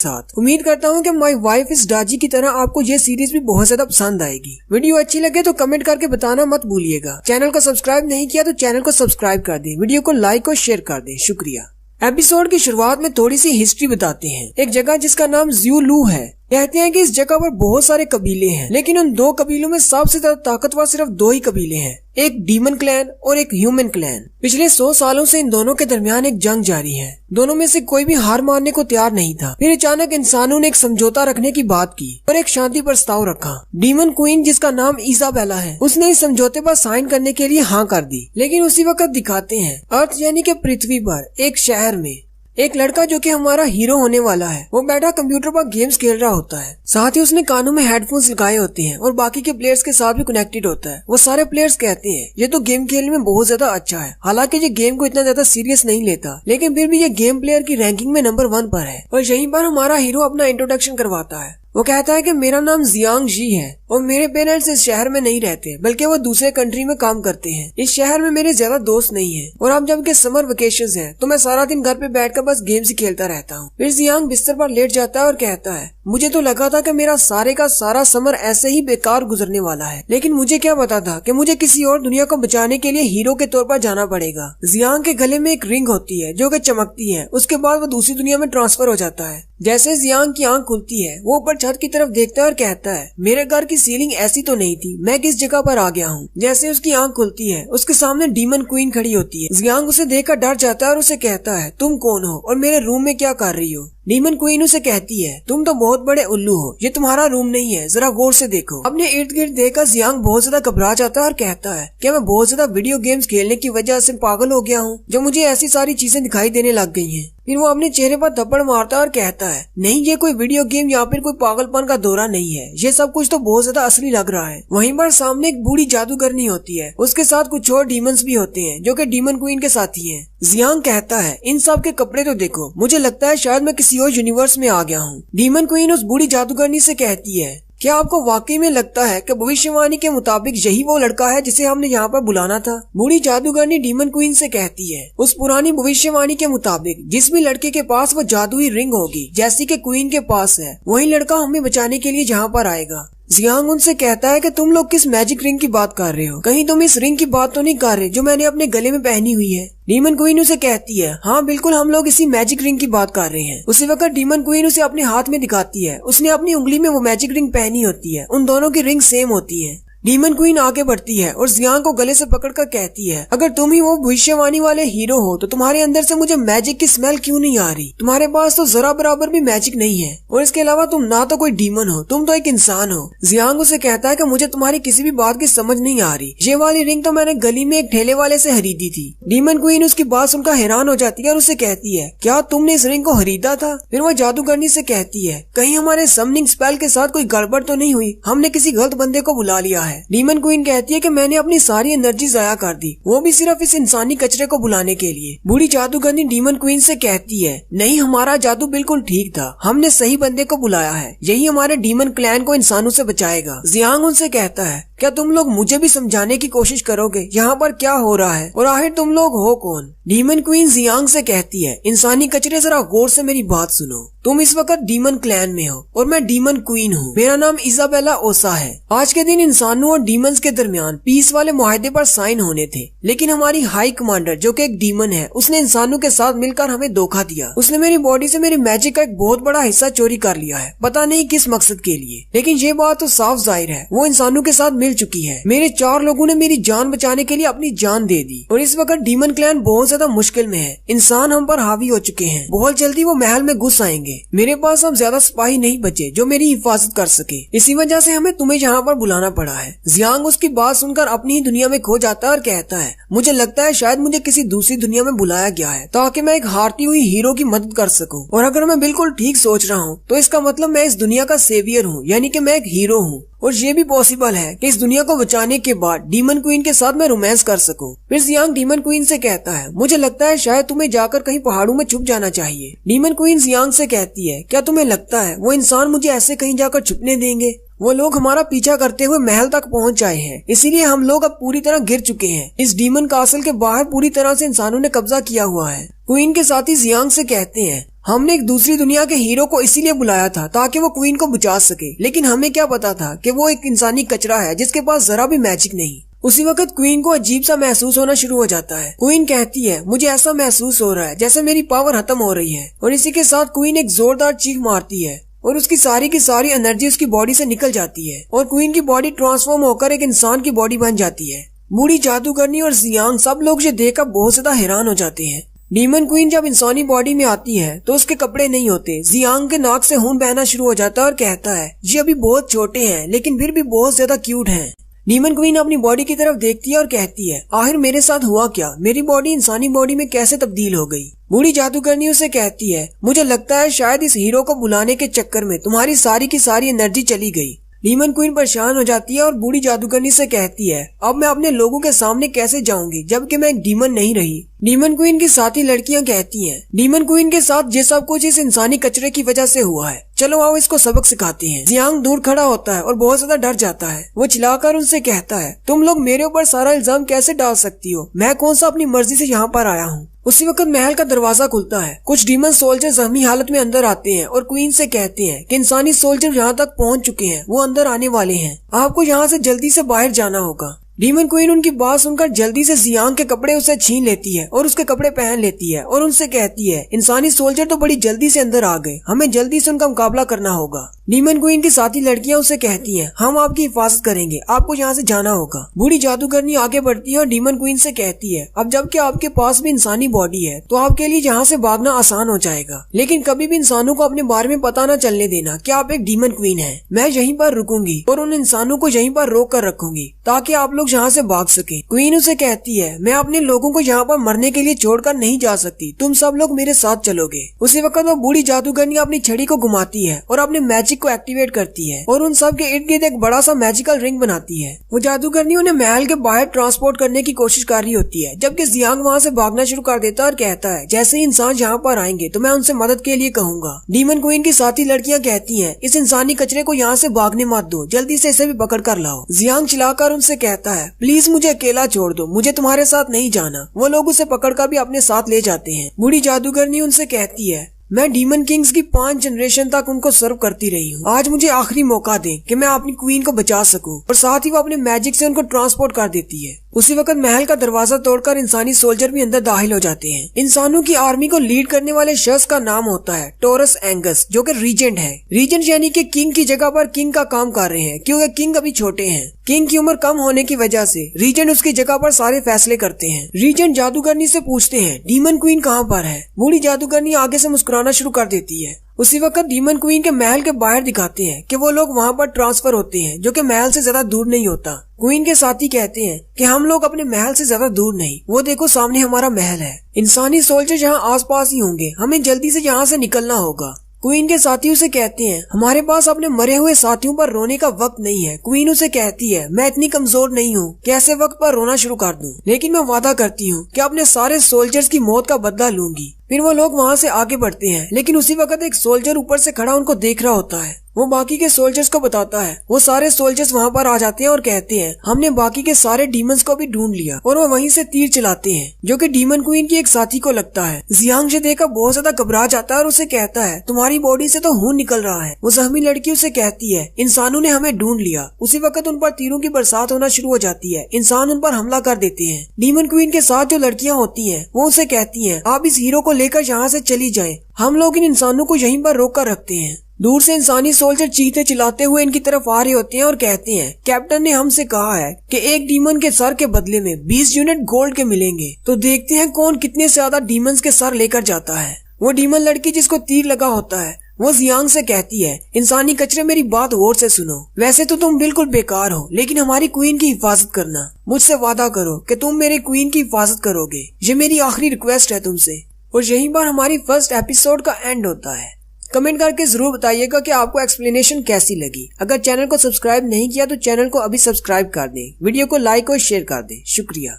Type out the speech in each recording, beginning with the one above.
साथ उम्मीद करता हूँ कि माय वाइफ इज डाजी की तरह आपको ये सीरीज भी बहुत ज्यादा पसंद आएगी। वीडियो अच्छी लगे तो कमेंट करके बताना मत भूलिएगा। चैनल को सब्सक्राइब नहीं किया तो चैनल को सब्सक्राइब कर दें, वीडियो को लाइक और शेयर कर दें। शुक्रिया। एपिसोड की शुरुआत में थोड़ी सी हिस्ट्री बताते हैं। एक जगह जिसका नाम ज़्यू-लू है। कहते हैं कि इस जगह पर बहुत सारे कबीले हैं, लेकिन उन दो कबीलों में सबसे ज्यादा ताकतवर सिर्फ दो ही कबीले हैं, एक डीमन क्लैन और एक ह्यूमन क्लैन। पिछले 100 सालों से इन दोनों के दरमियान एक जंग जारी है। दोनों में से कोई भी हार मानने को तैयार नहीं था। फिर अचानक इंसानों ने एक समझौता रखने की बात की और एक शांति प्रस्ताव रखा। डीमन क्वीन, जिसका नाम इजाबेला है, उसने इस समझौते पर साइन करने के लिए हाँ कर दी। लेकिन उसी वक्त दिखाते हैं अर्थ यानी कि पृथ्वी पर एक शहर में एक लड़का जो कि हमारा हीरो होने वाला है, वो बैठा कंप्यूटर पर गेम्स खेल रहा होता है। साथ ही उसने कानों में हेडफोन्स लगाए होते हैं और बाकी के प्लेयर्स के साथ भी कनेक्टेड होता है। वो सारे प्लेयर्स कहते हैं ये तो गेम खेलने में बहुत ज्यादा अच्छा है। हालांकि ये गेम को इतना ज्यादा सीरियस नहीं लेता, लेकिन फिर भी ये गेम प्लेयर की रैंकिंग में नंबर 1 पर है। और यहीं पर हमारा हीरो अपना इंट्रोडक्शन करवाता है। वो कहता है कि मेरा नाम जियांग जी है और मेरे पेरेंट्स इस शहर में नहीं रहते, बल्कि वो दूसरे कंट्री में काम करते हैं। इस शहर में मेरे ज्यादा दोस्त नहीं है और अब जब के समर वेकेशंस हैं तो मैं सारा दिन घर पे बैठकर बस गेम्स ही खेलता रहता हूँ। फिर जियांग बिस्तर पर लेट जाता है और कहता है मुझे तो लगा था कि मेरा सारे का सारा समर ऐसे ही बेकार गुजरने वाला है, लेकिन मुझे क्या पता था कि मुझे किसी और दुनिया को बचाने के लिए हीरो के तौर पर जाना पड़ेगा। जियांग के गले में एक रिंग होती है जो कि चमकती है। उसके बाद वो दूसरी दुनिया में ट्रांसफर हो जाता है। जैसे जियांग की आंख खुलती है वो ऊपर छत की तरफ देखता है और कहता है मेरे घर की सीलिंग ऐसी तो नहीं थी, मैं किस जगह पर आ गया हूँ। जैसे उसकी आंख खुलती है उसके सामने डीमन क्वीन खड़ी होती है। जियांग उसे देखकर डर जाता है और उसे कहता है तुम कौन हो और मेरे रूम में क्या कर रही हो। डीमन क्वीन उसे कहती है तुम तो बहुत बड़े उल्लू हो, ये तुम्हारा रूम नहीं है, जरा गौर से देखो। अपने इर्द गिर्द देखकर जियांग बहुत ज्यादा घबरा जाता है और कहता है क्या मैं बहुत ज्यादा वीडियो गेम्स खेलने की वजह से पागल हो गया हूँ जो मुझे ऐसी सारी चीजें दिखाई देने लग गई हैं। फिर वो अपने चेहरे पर थप्पड़ मारता है और कहता है नहीं, ये कोई वीडियो गेम या फिर कोई पागलपन का दौरा नहीं है, ये सब कुछ तो बहुत ज्यादा असली लग रहा है। वहीं पर सामने एक बूढ़ी जादूगरनी होती है, उसके साथ कुछ और डीमंस भी होते हैं जो कि डीमन क्वीन के साथी हैं। जियांग कहता है इन सब के कपड़े तो देखो, मुझे लगता है शायद मैं किसी और यूनिवर्स में आ गया हूँ। डीमन क्वीन उस बूढ़ी जादूगरनी से कहती है क्या आपको वाकई में लगता है कि भविष्यवाणी के मुताबिक यही वो लड़का है जिसे हमने यहाँ पर बुलाना था। बूढ़ी जादूगरनी डीमन क्वीन से कहती है उस पुरानी भविष्यवाणी के मुताबिक जिस भी लड़के के पास वो जादुई रिंग होगी जैसी कि क्वीन के पास है, वही लड़का हमें बचाने के लिए यहाँ पर आएगा। जियांग उनसे कहता है कि तुम लोग किस मैजिक रिंग की बात कर रहे हो, कहीं तुम इस रिंग की बात तो नहीं कर रहे जो मैंने अपने गले में पहनी हुई है। डीमन क्वीन उसे कहती है हाँ बिल्कुल, हम लोग इसी मैजिक रिंग की बात कर रहे हैं। उसी वक्त डीमन क्वीन उसे अपने हाथ में दिखाती है। उसने अपनी उंगली में वो मैजिक रिंग पहनी होती है। उन दोनों की रिंग सेम होती है। डीमन क्वीन आगे बढ़ती है और जियांग को गले से पकड़कर कहती है अगर तुम ही वो भविष्यवाणी वाले हीरो हो तो तुम्हारे अंदर से मुझे मैजिक की स्मेल क्यों नहीं आ रही। तुम्हारे पास तो जरा बराबर भी मैजिक नहीं है और इसके अलावा तुम ना तो कोई डीमन हो, तुम तो एक इंसान हो। जियांग उसे कहता है कि मुझे तुम्हारी किसी भी बात की समझ नहीं आ रही, ये वाली रिंग तो मैंने गली में एक ठेले वाले से खरीदी थी। डीमन क्वीन उसकी बात सुनकर हैरान हो जाती है और उसे कहती है क्या तुमने इस रिंग को खरीदा था। फिर वह जादूगरनी से कहती है कहीं हमारे समनिंग स्पेल के साथ कोई गड़बड़ तो नहीं हुई, हमने किसी गलत बंदे को बुला लिया है। डीमन क्वीन कहती है कि मैंने अपनी सारी एनर्जी जाया कर दी, वो भी सिर्फ इस इंसानी कचरे को बुलाने के लिए। बूढ़ी जादूगरनी डीमन क्वीन से कहती है नहीं, हमारा जादू बिल्कुल ठीक था, हमने सही बंदे को बुलाया है, यही हमारे डीमन क्लैन को इंसानों से बचाएगा। जियांग उनसे कहता है क्या तुम लोग मुझे भी समझाने की कोशिश करोगे यहाँ पर क्या हो रहा है और आखिर तुम लोग हो कौन। डीमन क्वीन जियांग से कहती है इंसानी कचरे, जरा गौर से मेरी बात सुनो। तुम इस वक्त डीमन क्लैन में हो और मैं डीमन क्वीन हूँ। मेरा नाम इजाबेला ओसा है। आज के दिन इंसानों और डीमंस के दरमियान पीस वाले मुआहदे पर साइन होने थे, लेकिन हमारी हाई कमांडर जो कि एक डीमन है, उसने इंसानों के साथ मिलकर हमें धोखा दिया। उसने मेरी बॉडी से मेरी मैजिक का एक बहुत बड़ा हिस्सा चोरी कर लिया है, पता नहीं किस मकसद के लिए, लेकिन ये बात तो साफ जाहिर है वो इंसानों के साथ मिल चुकी है। मेरे 4 लोगों ने मेरी जान बचाने के लिए अपनी जान दे दी और इस वक्त डीमन क्लैन बहुत ज्यादा मुश्किल में है। इंसान हम पर हावी हो चुके हैं, बहुत जल्दी वो महल में घुस आएंगे। मेरे पास अब ज्यादा सिपाही नहीं बचे जो मेरी हिफाजत कर सके, इसी वजह से हमें तुम्हें यहाँ पर बुलाना पड़ा है। जियांग उसकी बात सुनकर अपनी ही दुनिया में खो जाता है और कहता है मुझे लगता है शायद मुझे किसी दूसरी दुनिया में बुलाया गया है ताकि मैं एक हारती हुई हीरो की मदद कर सकूं, और अगर मैं बिल्कुल ठीक सोच रहा हूँ तो इसका मतलब मैं इस दुनिया का सेवियर हूँ, यानी कि मैं एक हीरो हूँ। और ये भी पॉसिबल है कि इस दुनिया को बचाने के बाद डीमन क्वीन के साथ मैं रोमांस कर सकूं। फिर जियांग डीमन क्वीन से कहता है मुझे लगता है शायद तुम्हें जाकर कहीं पहाड़ों में छुप जाना चाहिए। डीमन क्वीन जियांग से कहती है क्या तुम्हें लगता है वो इंसान मुझे ऐसे कहीं जाकर छुपने देंगे। वो लोग हमारा पीछा करते हुए महल तक पहुंच आए हैं, इसीलिए हम लोग अब पूरी तरह गिर चुके हैं। इस डीमन कासल के बाहर पूरी तरह से इंसानों ने कब्जा किया हुआ है। क्वीन के साथी जियांग से कहते हैं हमने एक दूसरी दुनिया के हीरो को इसीलिए बुलाया था ताकि वो क्वीन को बचा सके, लेकिन हमें क्या पता था कि वो एक इंसानी कचरा है जिसके पास जरा भी मैजिक नहीं। उसी वक्त क्वीन को अजीब सा महसूस होना शुरू हो जाता है। क्वीन कहती है, मुझे ऐसा महसूस हो रहा है जैसे मेरी पावर खत्म हो रही है। और इसी के साथ क्वीन एक जोरदार चीख मारती है और उसकी सारी की सारी एनर्जी उसकी बॉडी से निकल जाती है और क्वीन की बॉडी ट्रांसफॉर्म होकर एक इंसान की बॉडी बन जाती है। बूढ़ी जादूगरनी और जियांग सब लोग ये देखकर बहुत ज्यादा हैरान हो जाते हैं। डीमन क्वीन जब इंसानी बॉडी में आती है तो उसके कपड़े नहीं होते। जियांग के नाक से खून बहना शुरू हो जाता है और कहता है, ये अभी बहुत छोटे हैं लेकिन फिर भी बहुत ज्यादा क्यूट हैं। डीमन क्वीन अपनी बॉडी की तरफ देखती है और कहती है, आखिर मेरे साथ हुआ क्या? मेरी बॉडी इंसानी बॉडी में कैसे तब्दील हो गई? बूढ़ी जादूगरनी उसे कहती है, मुझे लगता है शायद इस हीरो को बुलाने के चक्कर में तुम्हारी सारी की सारी एनर्जी चली गई। डीमन क्वीन परेशान हो जाती है और बूढ़ी जादूगरनी से कहती है, अब मैं अपने लोगों के सामने कैसे जाऊंगी जबकि मैं एक डीमन नहीं रही। डीमन क्वीन की साथी लड़कियां कहती हैं, डीमन क्वीन के साथ ये सब कुछ इस इंसानी कचरे की वजह से हुआ है, चलो आओ इसको सबक सिखाते हैं। जियांग दूर खड़ा होता है और बहुत ज्यादा डर जाता है। वो चिल्लाकर उनसे कहता है, तुम लोग मेरे ऊपर सारा इल्जाम कैसे डाल सकती हो? मैं कौन सा अपनी मर्जी से यहाँ पर आया हूँ? उसी वक्त महल का दरवाजा खुलता है। कुछ डीमन सोल्जर जख्मी हालत में अंदर आते हैं और क्वीन से कहते हैं कि इंसानी सोल्जर यहाँ तक पहुँच चुके हैं, वो अंदर आने वाले हैं, आपको यहाँ से जल्दी से बाहर जाना होगा। डीमन क्वीन उनकी बात सुनकर जल्दी से जियांग के कपड़े उसे छीन लेती है और उसके कपड़े पहन लेती है और उनसे कहती है, इंसानी सोल्जर तो बड़ी जल्दी से अंदर आ गए, हमें जल्दी से उनका मुकाबला करना होगा। डीमन क्वीन की साथी लड़कियां उसे कहती हैं, हम आपकी हिफाजत करेंगे, आपको यहाँ से जाना होगा। बूढ़ी जादूगरनी आगे बढ़ती है और डीमन क्वीन से कहती है, अब जबकि आपके पास भी इंसानी बॉडी है तो आपके लिए यहाँ से भागना आसान हो जाएगा, लेकिन कभी भी इंसानों को अपने बारे में पता न चलने देना कि आप एक डीमन क्वीन है। मैं यहीं पर रुकूंगी और उन इंसानों को यहीं पर रोक कर रखूंगी ताकि आप लोग यहाँ से भाग सके। क्वीन उसे कहती है, मैं अपने लोगों को यहाँ पर मरने के लिए छोड़कर नहीं जा सकती, तुम सब लोग मेरे साथ चलोगे। उसी वक्त वो बूढ़ी जादूगरनी अपनी छड़ी को घुमाती है और अपने मैजिक को एक्टिवेट करती है और उन सब के इर्द गिर्द एक बड़ा सा मैजिकल रिंग बनाती है। वो जादूगरनी उन्हें महल के बाहर ट्रांसपोर्ट करने की कोशिश कर रही होती है, जबकि जियांग वहाँ से भागना शुरू कर देता है और कहता है, जैसे ही इंसान यहाँ पर आएंगे तो मैं उनसे मदद के लिए कहूँगा। डीमन क्वीन की साथी लड़कियाँ कहती है, इस इंसानी कचरे को यहाँ से भागने मत दो, जल्दी से इसे भी पकड़ कर लाओ। जियांग चिल्लाकर उनसे कहता है, प्लीज मुझे अकेला छोड़ दो, मुझे तुम्हारे साथ नहीं जाना। वो लोग उसे पकड़कर भी अपने साथ ले जाते हैं। बूढ़ी जादूगरनी उनसे कहती है, मैं डीमन किंग्स की 5 जनरेशन तक उनको सर्व करती रही हूँ, आज मुझे आखिरी मौका दें कि मैं अपनी क्वीन को बचा सकूं। और साथ ही वो अपने मैजिक से उनको ट्रांसपोर्ट कर देती है। उसी वक्त महल का दरवाजा तोड़कर इंसानी सोल्जर भी अंदर दाखिल हो जाते हैं। इंसानों की आर्मी को लीड करने वाले शख्स का नाम होता है टोरस एंगस, जो कि रीजेंट है। रीजेंट यानी कि किंग की जगह पर किंग का काम कर रहे हैं, क्योंकि किंग अभी छोटे हैं। किंग की उम्र कम होने की वजह से रीजेंट उसकी जगह पर सारे फैसले करते हैं। रीजेंट जादूगरनी से पूछते हैं, डीमन क्वीन कहाँ पर है? बूढ़ी जादूगरनी आगे से मुस्कुराना शुरू कर देती है। उसी वक्त डीमन क्वीन के महल के बाहर दिखाते हैं कि वो लोग वहाँ पर ट्रांसफर होते हैं, जो कि महल से ज्यादा दूर नहीं होता। क्वीन के साथी कहते हैं कि हम लोग अपने महल से ज्यादा दूर नहीं, वो देखो सामने हमारा महल है। इंसानी सोल्जर यहाँ आसपास ही होंगे, हमें जल्दी से यहाँ से निकलना होगा। क्वीन के साथी उसे कहते हैं, हमारे पास अपने मरे हुए साथियों पर रोने का वक्त नहीं है। क्वीन उसे कहती है, मैं इतनी कमजोर नहीं हूँ कि ऐसे वक्त पर रोना शुरू कर दूं, लेकिन मैं वादा करती हूँ कि अपने सारे सोल्जर्स की मौत का बदला लूंगी। फिर वो लोग वहाँ से आगे बढ़ते हैं, लेकिन उसी वक्त एक सोल्जर ऊपर से खड़ा उनको देख रहा होता है। वो बाकी के सोल्जर्स को बताता है। वो सारे सोल्जर्स वहाँ पर आ जाते हैं और कहते हैं, हमने बाकी के सारे डीमंस को भी ढूंढ लिया। और वो वहीं से तीर चलाते हैं, जो कि डीमन क्वीन की एक साथी को लगता है। जियांग से देखकर बहुत ज्यादा घबरा जाता है और उसे कहता है, तुम्हारी बॉडी से तो खून निकल रहा है। वो जख्मी लड़की उसे कहती है, इंसानों ने हमें ढूंढ लिया। उसी वक्त उन पर तीरों की बरसात होना शुरू हो जाती है। इंसान उन पर हमला कर देते हैं। डीमन क्वीन के साथ जो लड़कियां होती हैं, वो उसे कहती हैं, आप इस हीरो को लेकर यहाँ से चली जाएं, हम लोग इन इंसानों को यहीं पर रोक कर रखते हैं। दूर से इंसानी सोल्जर चीखते चिल्लाते हुए इनकी तरफ आ रहे होते हैं और कहते हैं, कैप्टन ने हमसे कहा है कि एक डीमन के सर के बदले में 20 यूनिट गोल्ड के मिलेंगे, तो देखते हैं कौन कितने से ज्यादा डीमंस के सर लेकर जाता है। वो डीमन लड़की जिसको तीर लगा होता है, वो जियांग से कहती है, इंसानी कचरे मेरी बात गौर से सुनो, वैसे तो तुम बिल्कुल बेकार हो, लेकिन हमारी क्वीन की हिफाजत करना। मुझसे वादा करो कि तुम मेरे क्वीन की हिफाजत करोगे, ये मेरी आखिरी रिक्वेस्ट है तुमसे। और यहीं पर हमारी फर्स्ट एपिसोड का एंड होता है। कमेंट करके जरूर बताइएगा कि आपको एक्सप्लेनेशन कैसी लगी। अगर चैनल को सब्सक्राइब नहीं किया तो चैनल को अभी सब्सक्राइब कर दें, वीडियो को लाइक और शेयर कर दें। शुक्रिया।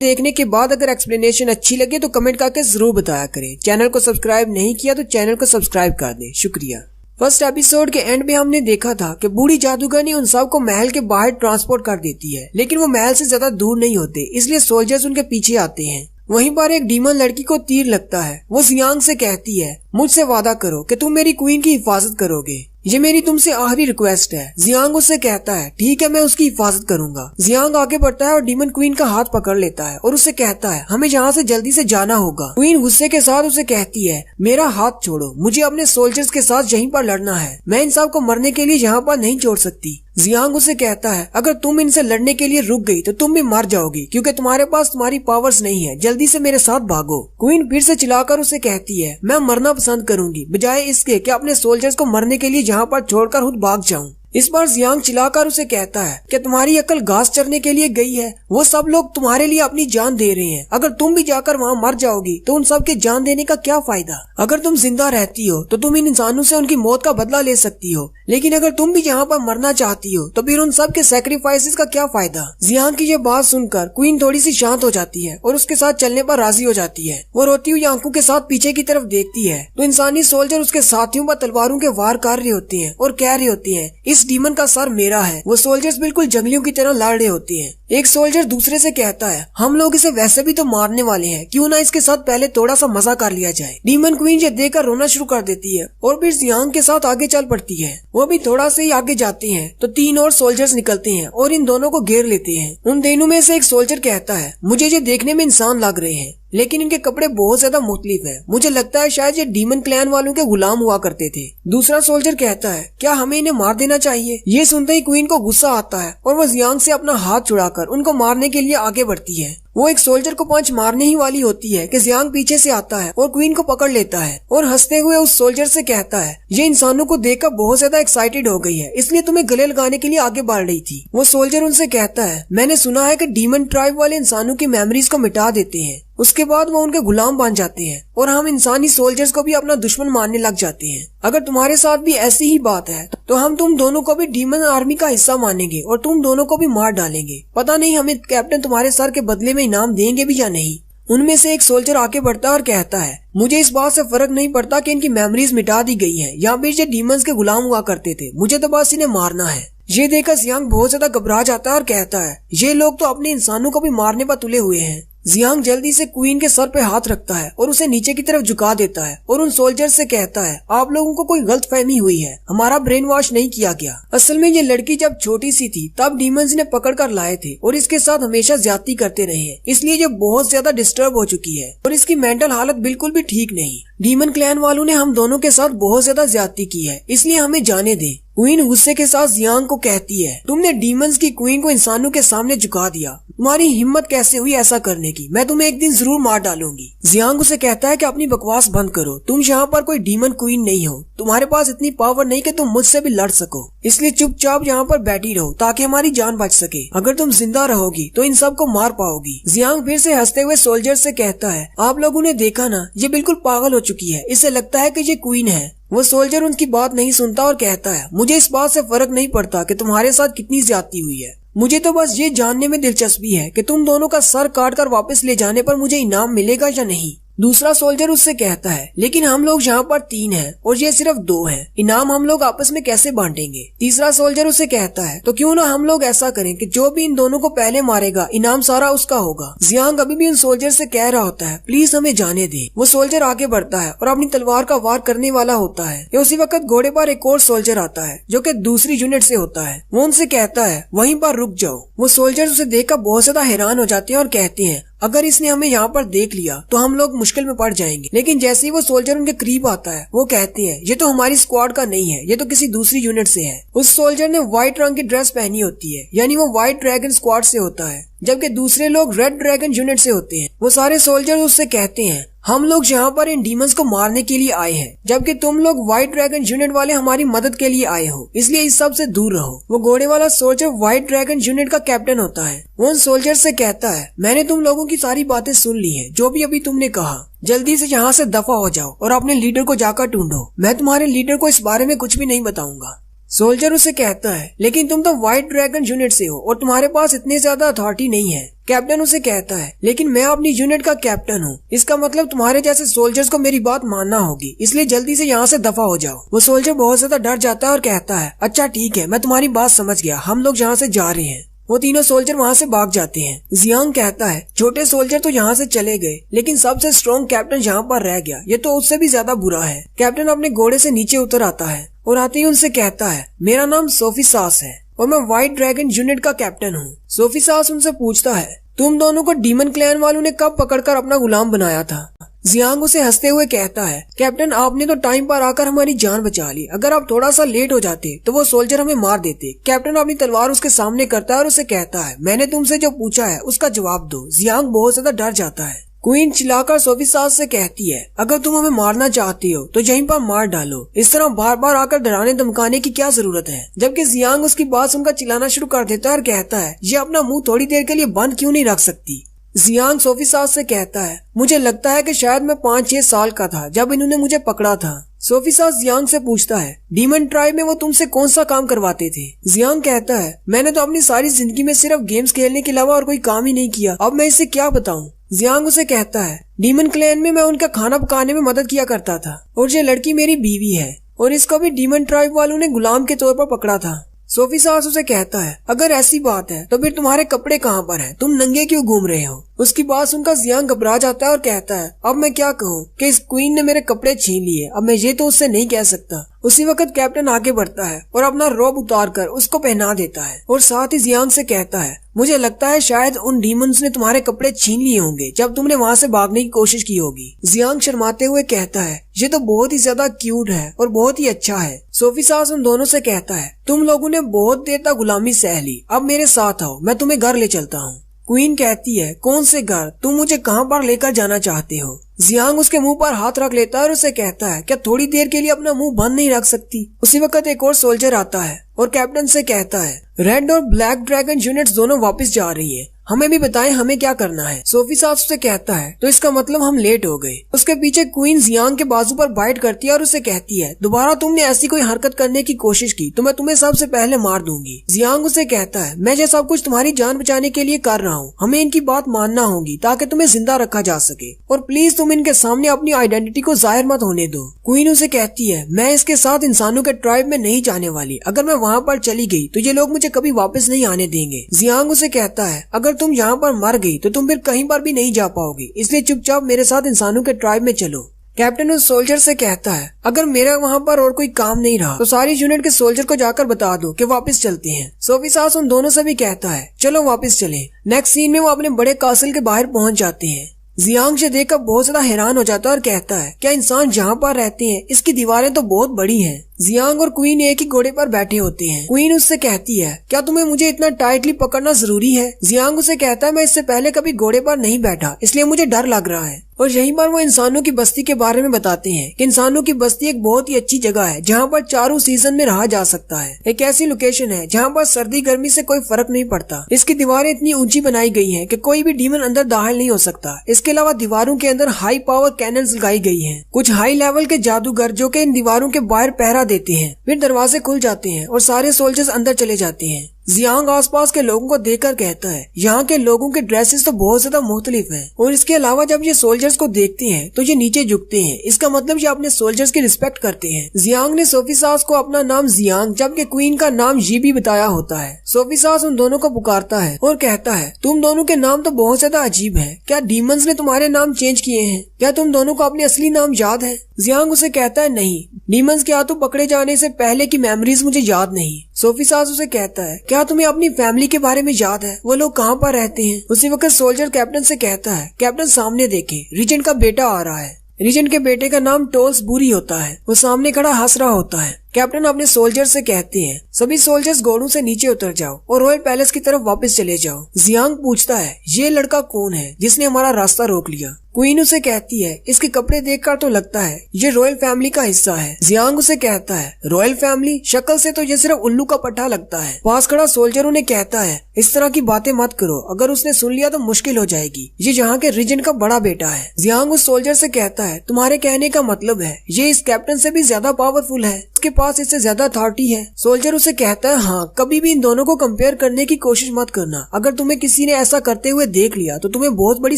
देखने के बाद अगर एक्सप्लेनेशन अच्छी लगे तो कमेंट करके जरूर बताया करें। चैनल को सब्सक्राइब नहीं किया तो चैनल को सब्सक्राइब कर दें। शुक्रिया। फर्स्ट एपिसोड के एंड में हमने देखा था कि बूढ़ी जादूगरनी उन सब को महल के बाहर ट्रांसपोर्ट कर देती है, लेकिन वो महल से ज्यादा दूर नहीं होते, इसलिए सोल्जर्स उनके पीछे आते हैं। वहीं पर एक डीमन लड़की को तीर लगता है। वो जियांग से कहती है, मुझसे वादा करो कि तुम मेरी क्वीन की हिफाजत करोगे, ये मेरी तुमसे आखिरी रिक्वेस्ट है। जियांग उससे कहता है, ठीक है, मैं उसकी हिफाजत करूंगा। जियांग आगे बढ़ता है और डीमन क्वीन का हाथ पकड़ लेता है और उससे कहता है, हमें यहाँ से जल्दी से जाना होगा। क्वीन गुस्से के साथ उसे कहती है, मेरा हाथ छोड़ो, मुझे अपने सोल्जर्स के साथ यहीं पर लड़ना है, मैं इन सब को मरने के लिए यहाँ पर नहीं छोड़ सकती। जियांग उसे कहता है, अगर तुम इनसे लड़ने के लिए रुक गई तो तुम भी मर जाओगी, क्योंकि तुम्हारे पास तुम्हारी पावर्स नहीं है, जल्दी से मेरे साथ भागो। क्वीन फिर से चिल्लाकर उसे कहती है, मैं मरना पसंद करूंगी बजाय इसके कि अपने सोल्जर्स को मरने के लिए यहाँ पर छोड़कर खुद भाग जाऊं। इस बार जियांग चिल्लाकर उसे कहता है कि तुम्हारी अकल घास चरने के लिए गई है, वो सब लोग तुम्हारे लिए अपनी जान दे रहे हैं, अगर तुम भी जाकर वहाँ मर जाओगी तो उन सब के जान देने का क्या फायदा। अगर तुम जिंदा रहती हो तो तुम इन इंसानों से उनकी मौत का बदला ले सकती हो, लेकिन अगर तुम भी यहाँ पर मरना चाहती हो तो फिर उन सब के सैक्रिफाइसेस का क्या फायदा। जियांग की ये बात सुनकर क्वीन थोड़ी सी शांत हो जाती है और उसके साथ चलने पर राजी हो जाती है। वो रोती हुई आंखों के साथ पीछे की तरफ देखती है तो इंसानी सोल्जर उसके साथियों पर तलवारों के वार कर रहे होते हैं और कह रहे होते हैं, इस डीमन का सर मेरा है। वो सोल्जर्स बिल्कुल जंगलियों की तरह लड़ रहे होते हैं। एक सोल्जर दूसरे से कहता है, हम लोग इसे वैसे भी तो मारने वाले हैं, क्यों ना इसके साथ पहले थोड़ा सा मजा कर लिया जाए। डीमन क्वीन ये देखकर रोना शुरू कर देती है और फिर जियांग के साथ आगे चल पड़ती है। वो भी थोड़ा से ही आगे जाते हैं तो 3 और सोल्जर्स निकलते हैं और इन दोनों को घेर लेते हैं। उन तीनों में से एक सोल्जर कहता है, मुझे ये देखने में इंसान लग रहे हैं, लेकिन इनके कपड़े बहुत ज्यादा मुख्तलिफ हैं। मुझे लगता है शायद ये डीमन क्लैन वालों के गुलाम हुआ करते थे। दूसरा सोल्जर कहता है, क्या हमें इन्हें मार देना चाहिए। ये सुनते ही क्वीन को गुस्सा आता है और वो जियांग से अपना हाथ छुड़ाकर उनको मारने के लिए आगे बढ़ती है। वो एक सोल्जर को पंच मारने ही वाली होती है कि जियांग पीछे से आता है और क्वीन को पकड़ लेता है और हंसते हुए उस सोल्जर से कहता है, ये इंसानों को देखकर बहुत ज्यादा एक्साइटेड हो गई है, इसलिए तुम्हें गले लगाने के लिए आगे बढ़ रही थी। वो सोल्जर उनसे कहता है, मैंने सुना है कि डीमन ट्राइब वाले इंसानों की मेमोरीज को मिटा देते हैं, उसके बाद वो उनके गुलाम बन जाते हैं और हम इंसानी सोल्जर्स को भी अपना दुश्मन मानने लग जाते हैं। अगर तुम्हारे साथ भी ऐसी ही बात है तो हम तुम दोनों को भी डीमन आर्मी का हिस्सा मानेंगे और तुम दोनों को भी मार डालेंगे। पता नहीं हमें कैप्टन तुम्हारे सर के बदले में इनाम देंगे भी या नहीं। उनमें से एक सोल्जर आगे बढ़ता है और कहता है, मुझे इस बात से फर्क नहीं पड़ता कि इनकी मेमोरीज मिटा दी गई हैं या फिर ये डीमंस के गुलाम हुआ करते थे, मुझे तो बस इन्हें मारना है। ये देखकर जियांग बहुत ज्यादा घबरा जाता है और कहता है, ये लोग तो अपने इंसानों को भी मारने पर तुले हुए हैं। जियांग जल्दी से क्वीन के सर पे हाथ रखता है और उसे नीचे की तरफ झुका देता है और उन सोल्जर से कहता है, आप लोगों को कोई गलत फहमी हुई है, हमारा ब्रेन वॉश नहीं किया गया। असल में ये लड़की जब छोटी सी थी तब डीमंस ने पकड़ कर लाए थे और इसके साथ हमेशा ज्यादती करते रहे हैं, इसलिए ये बहुत ज्यादा डिस्टर्ब हो चुकी है और इसकी मेंटल हालत बिल्कुल भी ठीक नहीं। डीमन क्लैन वालों ने हम दोनों के साथ बहुत ज्यादा ज्यादती की है, इसलिए हमें जाने दें। क्वीन गुस्से के साथ जियांग को कहती है, तुमने डीमंस की क्वीन को इंसानों के सामने झुका दिया, तुम्हारी हिम्मत कैसे हुई ऐसा करने की, मैं तुम्हें एक दिन जरूर मार डालूंगी। जियांग उसे कहता है कि अपनी बकवास बंद करो, तुम यहाँ पर कोई डीमन क्वीन नहीं हो, तुम्हारे पास इतनी पावर नहीं कि तुम मुझसे भी लड़ सको, इसलिए चुपचाप यहाँ पर बैठी रहो ताकि हमारी जान बच सके। अगर तुम जिंदा रहोगी तो इन सब को मार पाओगी। जियांग फिर से हंसते हुए सोल्जर से कहता है, आप लोगों ने देखा ना, ये बिल्कुल पागल हो चुकी है, इसे लगता है कि ये क्वीन है। वो सोल्जर उनकी बात नहीं सुनता और कहता है, मुझे इस बात से फर्क नहीं पड़ता कि तुम्हारे साथ कितनी ज्यादती हुई है, मुझे तो बस ये जानने में दिलचस्पी है कि तुम दोनों का सर काट कर वापस ले जाने पर मुझे इनाम मिलेगा या नहीं। दूसरा सोल्जर उससे कहता है, लेकिन हम लोग यहाँ पर 3 हैं और ये सिर्फ 2 हैं, इनाम हम लोग आपस में कैसे बांटेंगे। तीसरा सोल्जर उसे कहता है, तो क्यों ना हम लोग ऐसा करें कि जो भी इन दोनों को पहले मारेगा इनाम सारा उसका होगा। जियांग अभी भी उन सोल्जर से कह रहा होता है, प्लीज हमें जाने दे। वो सोल्जर आगे बढ़ता है और अपनी तलवार का वार करने वाला होता है। उसी वक्त घोड़े पर एक और सोल्जर आता है जो कि दूसरी यूनिट से होता है। वो उनसे कहता है, वहीं पर रुक जाओ। वो सोल्जर उसे देखकर बहुत ज्यादा हैरान हो जाते हैं और कहते हैं, अगर इसने हमें यहाँ पर देख लिया तो हम लोग मुश्किल में पड़ जाएंगे। लेकिन जैसे ही वो सोल्जर उनके करीब आता है वो कहते हैं, ये तो हमारी स्क्वाड का नहीं है, ये तो किसी दूसरी यूनिट से है। उस सोल्जर ने व्हाइट रंग की ड्रेस पहनी होती है, यानी वो व्हाइट ड्रैगन स्क्वाड से होता है, जबकि दूसरे लोग रेड ड्रैगन यूनिट से होते हैं। वो सारे सोल्जर उससे कहते हैं, हम लोग यहाँ पर इन डीमंस को मारने के लिए आए हैं, जबकि तुम लोग व्हाइट ड्रैगन यूनिट वाले हमारी मदद के लिए आए हो, इसलिए इस सब से दूर रहो। वो घोड़े वाला सोल्जर व्हाइट ड्रैगन यूनिट का कैप्टन होता है। वो उन सोल्जर से कहता है, मैंने तुम लोगों की सारी बातें सुन ली हैं, जो भी अभी तुमने कहा, जल्दी से यहाँ से दफा हो जाओ और अपने लीडर को जाकर ढूंढो। मैं तुम्हारे लीडर को इस बारे में कुछ भी नहीं बताऊंगा। सोल्जर उसे कहता है, लेकिन तुम तो व्हाइट ड्रैगन यूनिट से हो और तुम्हारे पास इतनी ज्यादा अथॉरिटी नहीं है। कैप्टन उसे कहता है, लेकिन मैं अपनी यूनिट का कैप्टन हूँ, इसका मतलब तुम्हारे जैसे सोल्जर्स को मेरी बात मानना होगी, इसलिए जल्दी से यहाँ से दफा हो जाओ। वो सोल्जर बहुत ज्यादा डर जाता है और कहता है, अच्छा ठीक है, मैं तुम्हारी बात समझ गया, हम लोग यहाँ से जा रहे हैं। वो तीनों सोल्जर वहाँ से भाग जाते हैं। जियांग कहता है छोटे सोल्जर तो यहाँ से चले गए, लेकिन सबसे स्ट्रॉन्ग कैप्टन यहाँ पर रह गया, ये तो उससे भी ज्यादा बुरा है। कैप्टन अपने घोड़े से नीचे उतर आता है और आते ही उनसे कहता है मेरा नाम सोफी सास है और मैं व्हाइट ड्रैगन यूनिट का कैप्टन हूँ। सोफी सास उनसे पूछता है तुम दोनों को डीमन क्लैन वालों ने कब पकड़कर अपना गुलाम बनाया था? जियांग उसे हंसते हुए कहता है कैप्टन आपने तो टाइम पर आकर हमारी जान बचा ली, अगर आप थोड़ा सा लेट हो जाते तो वो सोल्जर हमें मार देते। कैप्टन अपनी तलवार उसके सामने करता है और उसे कहता है मैंने तुमसे जो पूछा है उसका जवाब दो। जियांग बहुत ज्यादा डर जाता है। क्वीन चिल्लाकर सोफी सास से कहती है अगर तुम हमें मारना चाहती हो तो यहीं पर मार डालो, इस तरह बार बार आकर डराने धमकाने की क्या जरूरत है। जबकि जियांग उसकी बात सुनकर चिल्लाना शुरू कर देता है और कहता है ये अपना मुंह थोड़ी देर के लिए बंद क्यों नहीं रख सकती। जियांग सोफी सास से कहता है मुझे लगता है कि शायद मैं 5-6 साल का था जब इन्होंने मुझे पकड़ा था। सोफी सास जियांग से पूछता है डीमन ट्राइब में वो तुमसे कौन सा काम करवाते थे? जियांग कहता है मैंने तो अपनी सारी जिंदगी में सिर्फ गेम्स खेलने के अलावा और कोई काम ही नहीं किया, अब मैं इससे क्या बताऊं। जियांग उसे कहता है डीमन क्लैन में मैं उनका खाना पकाने में मदद किया करता था और ये लड़की मेरी बीवी है और इसको भी डीमन ट्राइब वालों ने गुलाम के तौर पर पकड़ा था। सोफी सास उसे कहता है अगर ऐसी बात है तो फिर तुम्हारे कपड़े कहाँ पर हैं? तुम नंगे क्यों घूम रहे हो? उसकी बात सुनकर जियांग घबरा जाता है और कहता है अब मैं क्या कहूँ कि इस क्वीन ने मेरे कपड़े छीन लिए, अब मैं ये तो उससे नहीं कह सकता। उसी वक्त कैप्टन आगे बढ़ता है और अपना रोब उतारकर उसको पहना देता है और साथ ही जियांग से कहता है मुझे लगता है शायद उन डीमंस ने तुम्हारे कपड़े छीन लिए होंगे जब तुमने वहाँ से भागने की कोशिश की होगी। जियांग शर्माते हुए कहता है ये तो बहुत ही ज्यादा क्यूट है और बहुत ही अच्छा है। सोफी सास उन दोनों से कहता है तुम लोगों ने बहुत देर तक गुलामी सह ली, अब मेरे साथ आओ, मैं तुम्हें घर ले चलता हूँ। क्वीन कहती है कौन से घर? तुम मुझे कहाँ पर लेकर जाना चाहते हो? जियांग उसके मुंह पर हाथ रख लेता है और उसे कहता है क्या थोड़ी देर के लिए अपना मुंह बंद नहीं रख सकती? उसी वक्त एक और सोल्जर आता है और कैप्टन से कहता है रेड और ब्लैक ड्रैगन यूनिट्स दोनों वापस जा रही है, हमें भी बताएं हमें क्या करना है। सोफी सास से कहता है तो इसका मतलब हम लेट हो गए। उसके पीछे क्वीन जियांग के बाजू पर बाइट करती है और उसे कहती है दोबारा तुमने ऐसी कोई हरकत करने की कोशिश की तो मैं तुम्हें सबसे पहले मार दूंगी। जियांग उसे कहता है मैं ये सब कुछ तुम्हारी जान बचाने के लिए कर रहा हूँ, हमें इनकी बात मानना होगी ताकि तुम्हें जिंदा रखा जा सके और प्लीज तुम इनके सामने अपनी आइडेंटिटी को जाहिर मत होने दो। क्वीन उसे कहती है मैं इसके साथ इंसानों के ट्राइब में नहीं जाने वाली, अगर मैं वहाँ पर चली गई तो ये लोग मुझे कभी वापस नहीं आने देंगे। जियांग उसे कहता है अगर तुम यहाँ पर मर गई तो तुम फिर कहीं पर भी नहीं जा पाओगी, इसलिए चुपचाप मेरे साथ इंसानों के ट्राइब में चलो। कैप्टन उस सोल्जर से कहता है अगर मेरा वहाँ पर और कोई काम नहीं रहा तो सारी यूनिट के सोल्जर को जाकर बता दो कि वापस चलते हैं। सोफी सास उन दोनों से भी कहता है चलो वापस चलें। नेक्स्ट सीन में वो अपने बड़े कासल के बाहर पहुँच जाते हैं। जियांग से देखकर बहुत ज्यादा हैरान हो जाता है और कहता है क्या इंसान जहाँ पर रहते हैं इसकी दीवारें तो बहुत बड़ी हैं। जियांग और क्वीन एक ही घोड़े पर बैठे होते हैं। क्वीन उससे कहती है क्या तुम्हें मुझे इतना टाइटली पकड़ना जरूरी है? जियांग उसे कहता है मैं इससे पहले कभी घोड़े पर नहीं बैठा इसलिए मुझे डर लग रहा है। और यहीं पर वो इंसानों की बस्ती के बारे में बताते हैं कि इंसानों की बस्ती एक बहुत ही अच्छी जगह है जहाँ पर चारों सीजन में रहा जा सकता है। एक ऐसी लोकेशन है जहाँ पर सर्दी गर्मी से कोई फर्क नहीं पड़ता। इसकी दीवारें इतनी ऊंची बनाई गई हैं कि कोई भी डीमन अंदर दाखिल नहीं हो सकता। इसके अलावा दीवारों के अंदर हाई पावर कैनन्स लगाई गई हैं। कुछ हाई लेवल के जादूगर जो कि इन दीवारों के बाहर पहरा देते हैं, फिर दरवाजे खुल जाते हैं और सारे सोल्जर्स अंदर चले जाते हैं। जियांग आसपास के लोगों को देखकर कहता है यहाँ के लोगों के ड्रेसेस तो बहुत ज्यादा मुख्तलिफ हैं और इसके अलावा जब ये सोल्जर्स को देखते हैं तो ये नीचे झुकते हैं, इसका मतलब ये अपने सोल्जर्स की रिस्पेक्ट करते हैं। जियांग ने सोफी सास को अपना नाम जियांग जबकि क्वीन का नाम जी भी बताया होता है। सोफी सास उन दोनों को पुकारता है और कहता है तुम दोनों के नाम तो बहुत ज्यादा अजीब है, क्या डीमंस ने तुम्हारे नाम चेंज किए हैं? क्या तुम दोनों को अपने असली नाम याद है? जियांग उसे कहता है नहीं, डीमंस के हाथों पकड़े जाने से पहले की मेमोरीज मुझे याद नहीं। सोफी सास उसे कहता है क्या तुम्हें अपनी फैमिली के बारे में याद है? वो लोग कहाँ पर रहते हैं? उसी वक्त सोल्जर कैप्टन से कहता है कैप्टन सामने देखे, रीजेंट का बेटा आ रहा है। रीजेंट के बेटे का नाम टोल्स बुरी होता है। वो सामने खड़ा हंस रहा होता है। कैप्टन अपने सोल्जर से कहते हैं सभी सोल्जर्स घोड़ों से नीचे उतर जाओ और रॉयल पैलेस की तरफ वापस चले जाओ। जियांग पूछता है ये लड़का कौन है जिसने हमारा रास्ता रोक लिया? क्वीन उसे कहती है इसके कपड़े देखकर तो लगता है ये रॉयल फैमिली का हिस्सा है। जियांग उसे कहता है रॉयल फैमिली? शक्ल से तो ये सिर्फ उल्लू का पट्टा लगता है। पास खड़ा सोल्जर उन्हें कहता है इस तरह की बातें मत करो, अगर उसने सुन लिया तो मुश्किल हो जाएगी, ये यहाँ के रीजेंट का बड़ा बेटा है। जियांग उस सोल्जर से कहता है तुम्हारे कहने का मतलब है ये इस कैप्टन से भी ज्यादा पावरफुल है, उसके पास इससे ज्यादा अथॉरिटी है। सोल्जर उसे कहता है हाँ, कभी भी इन दोनों को कंपेयर करने की कोशिश मत करना, अगर तुम्हें किसी ने ऐसा करते हुए देख लिया तो तुम्हें बहुत बड़ी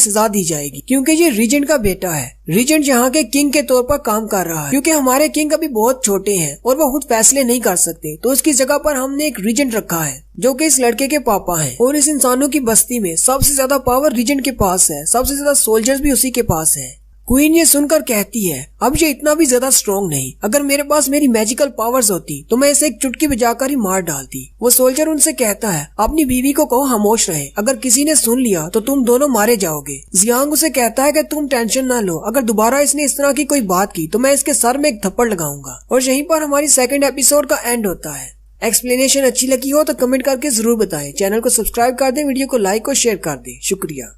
सजा दी जाएगी क्योंकि ये रीजेंट का बेटा है। रीजेंट यहाँ के किंग के तौर पर काम कर रहा है, क्योंकि हमारे किंग अभी बहुत छोटे हैं और वो खुद फैसले नहीं कर सकते, तो उसकी जगह पर हमने एक रीजेंट रखा है जो कि इस लड़के के पापा हैं। और इस इंसानों की बस्ती में सबसे ज्यादा पावर रीजेंट के पास है, सबसे ज्यादा सोल्जर्स भी उसी के पास है। क्वीन ये सुनकर कहती है, अब ये इतना भी ज्यादा स्ट्रॉन्ग नहीं, अगर मेरे पास मेरी मैजिकल पावर्स होती तो मैं इसे एक चुटकी बजाकर ही मार डालती। वो सोल्जर उनसे कहता है, अपनी बीवी को कहो खामोश रहे, अगर किसी ने सुन लिया तो तुम दोनों मारे जाओगे। जियांग उसे कहता है कि तुम टेंशन ना लो, अगर दोबारा इसने इस तरह की कोई बात की तो मैं इसके सर में एक थप्पड़ लगाऊंगा। और यहीं पर हमारी सेकंड एपिसोड का एंड होता है। एक्सप्लेनेशन अच्छी लगी हो तो कमेंट करके जरूर बताएं, चैनल को सब्सक्राइब कर दें, वीडियो को लाइक और शेयर कर दें। शुक्रिया।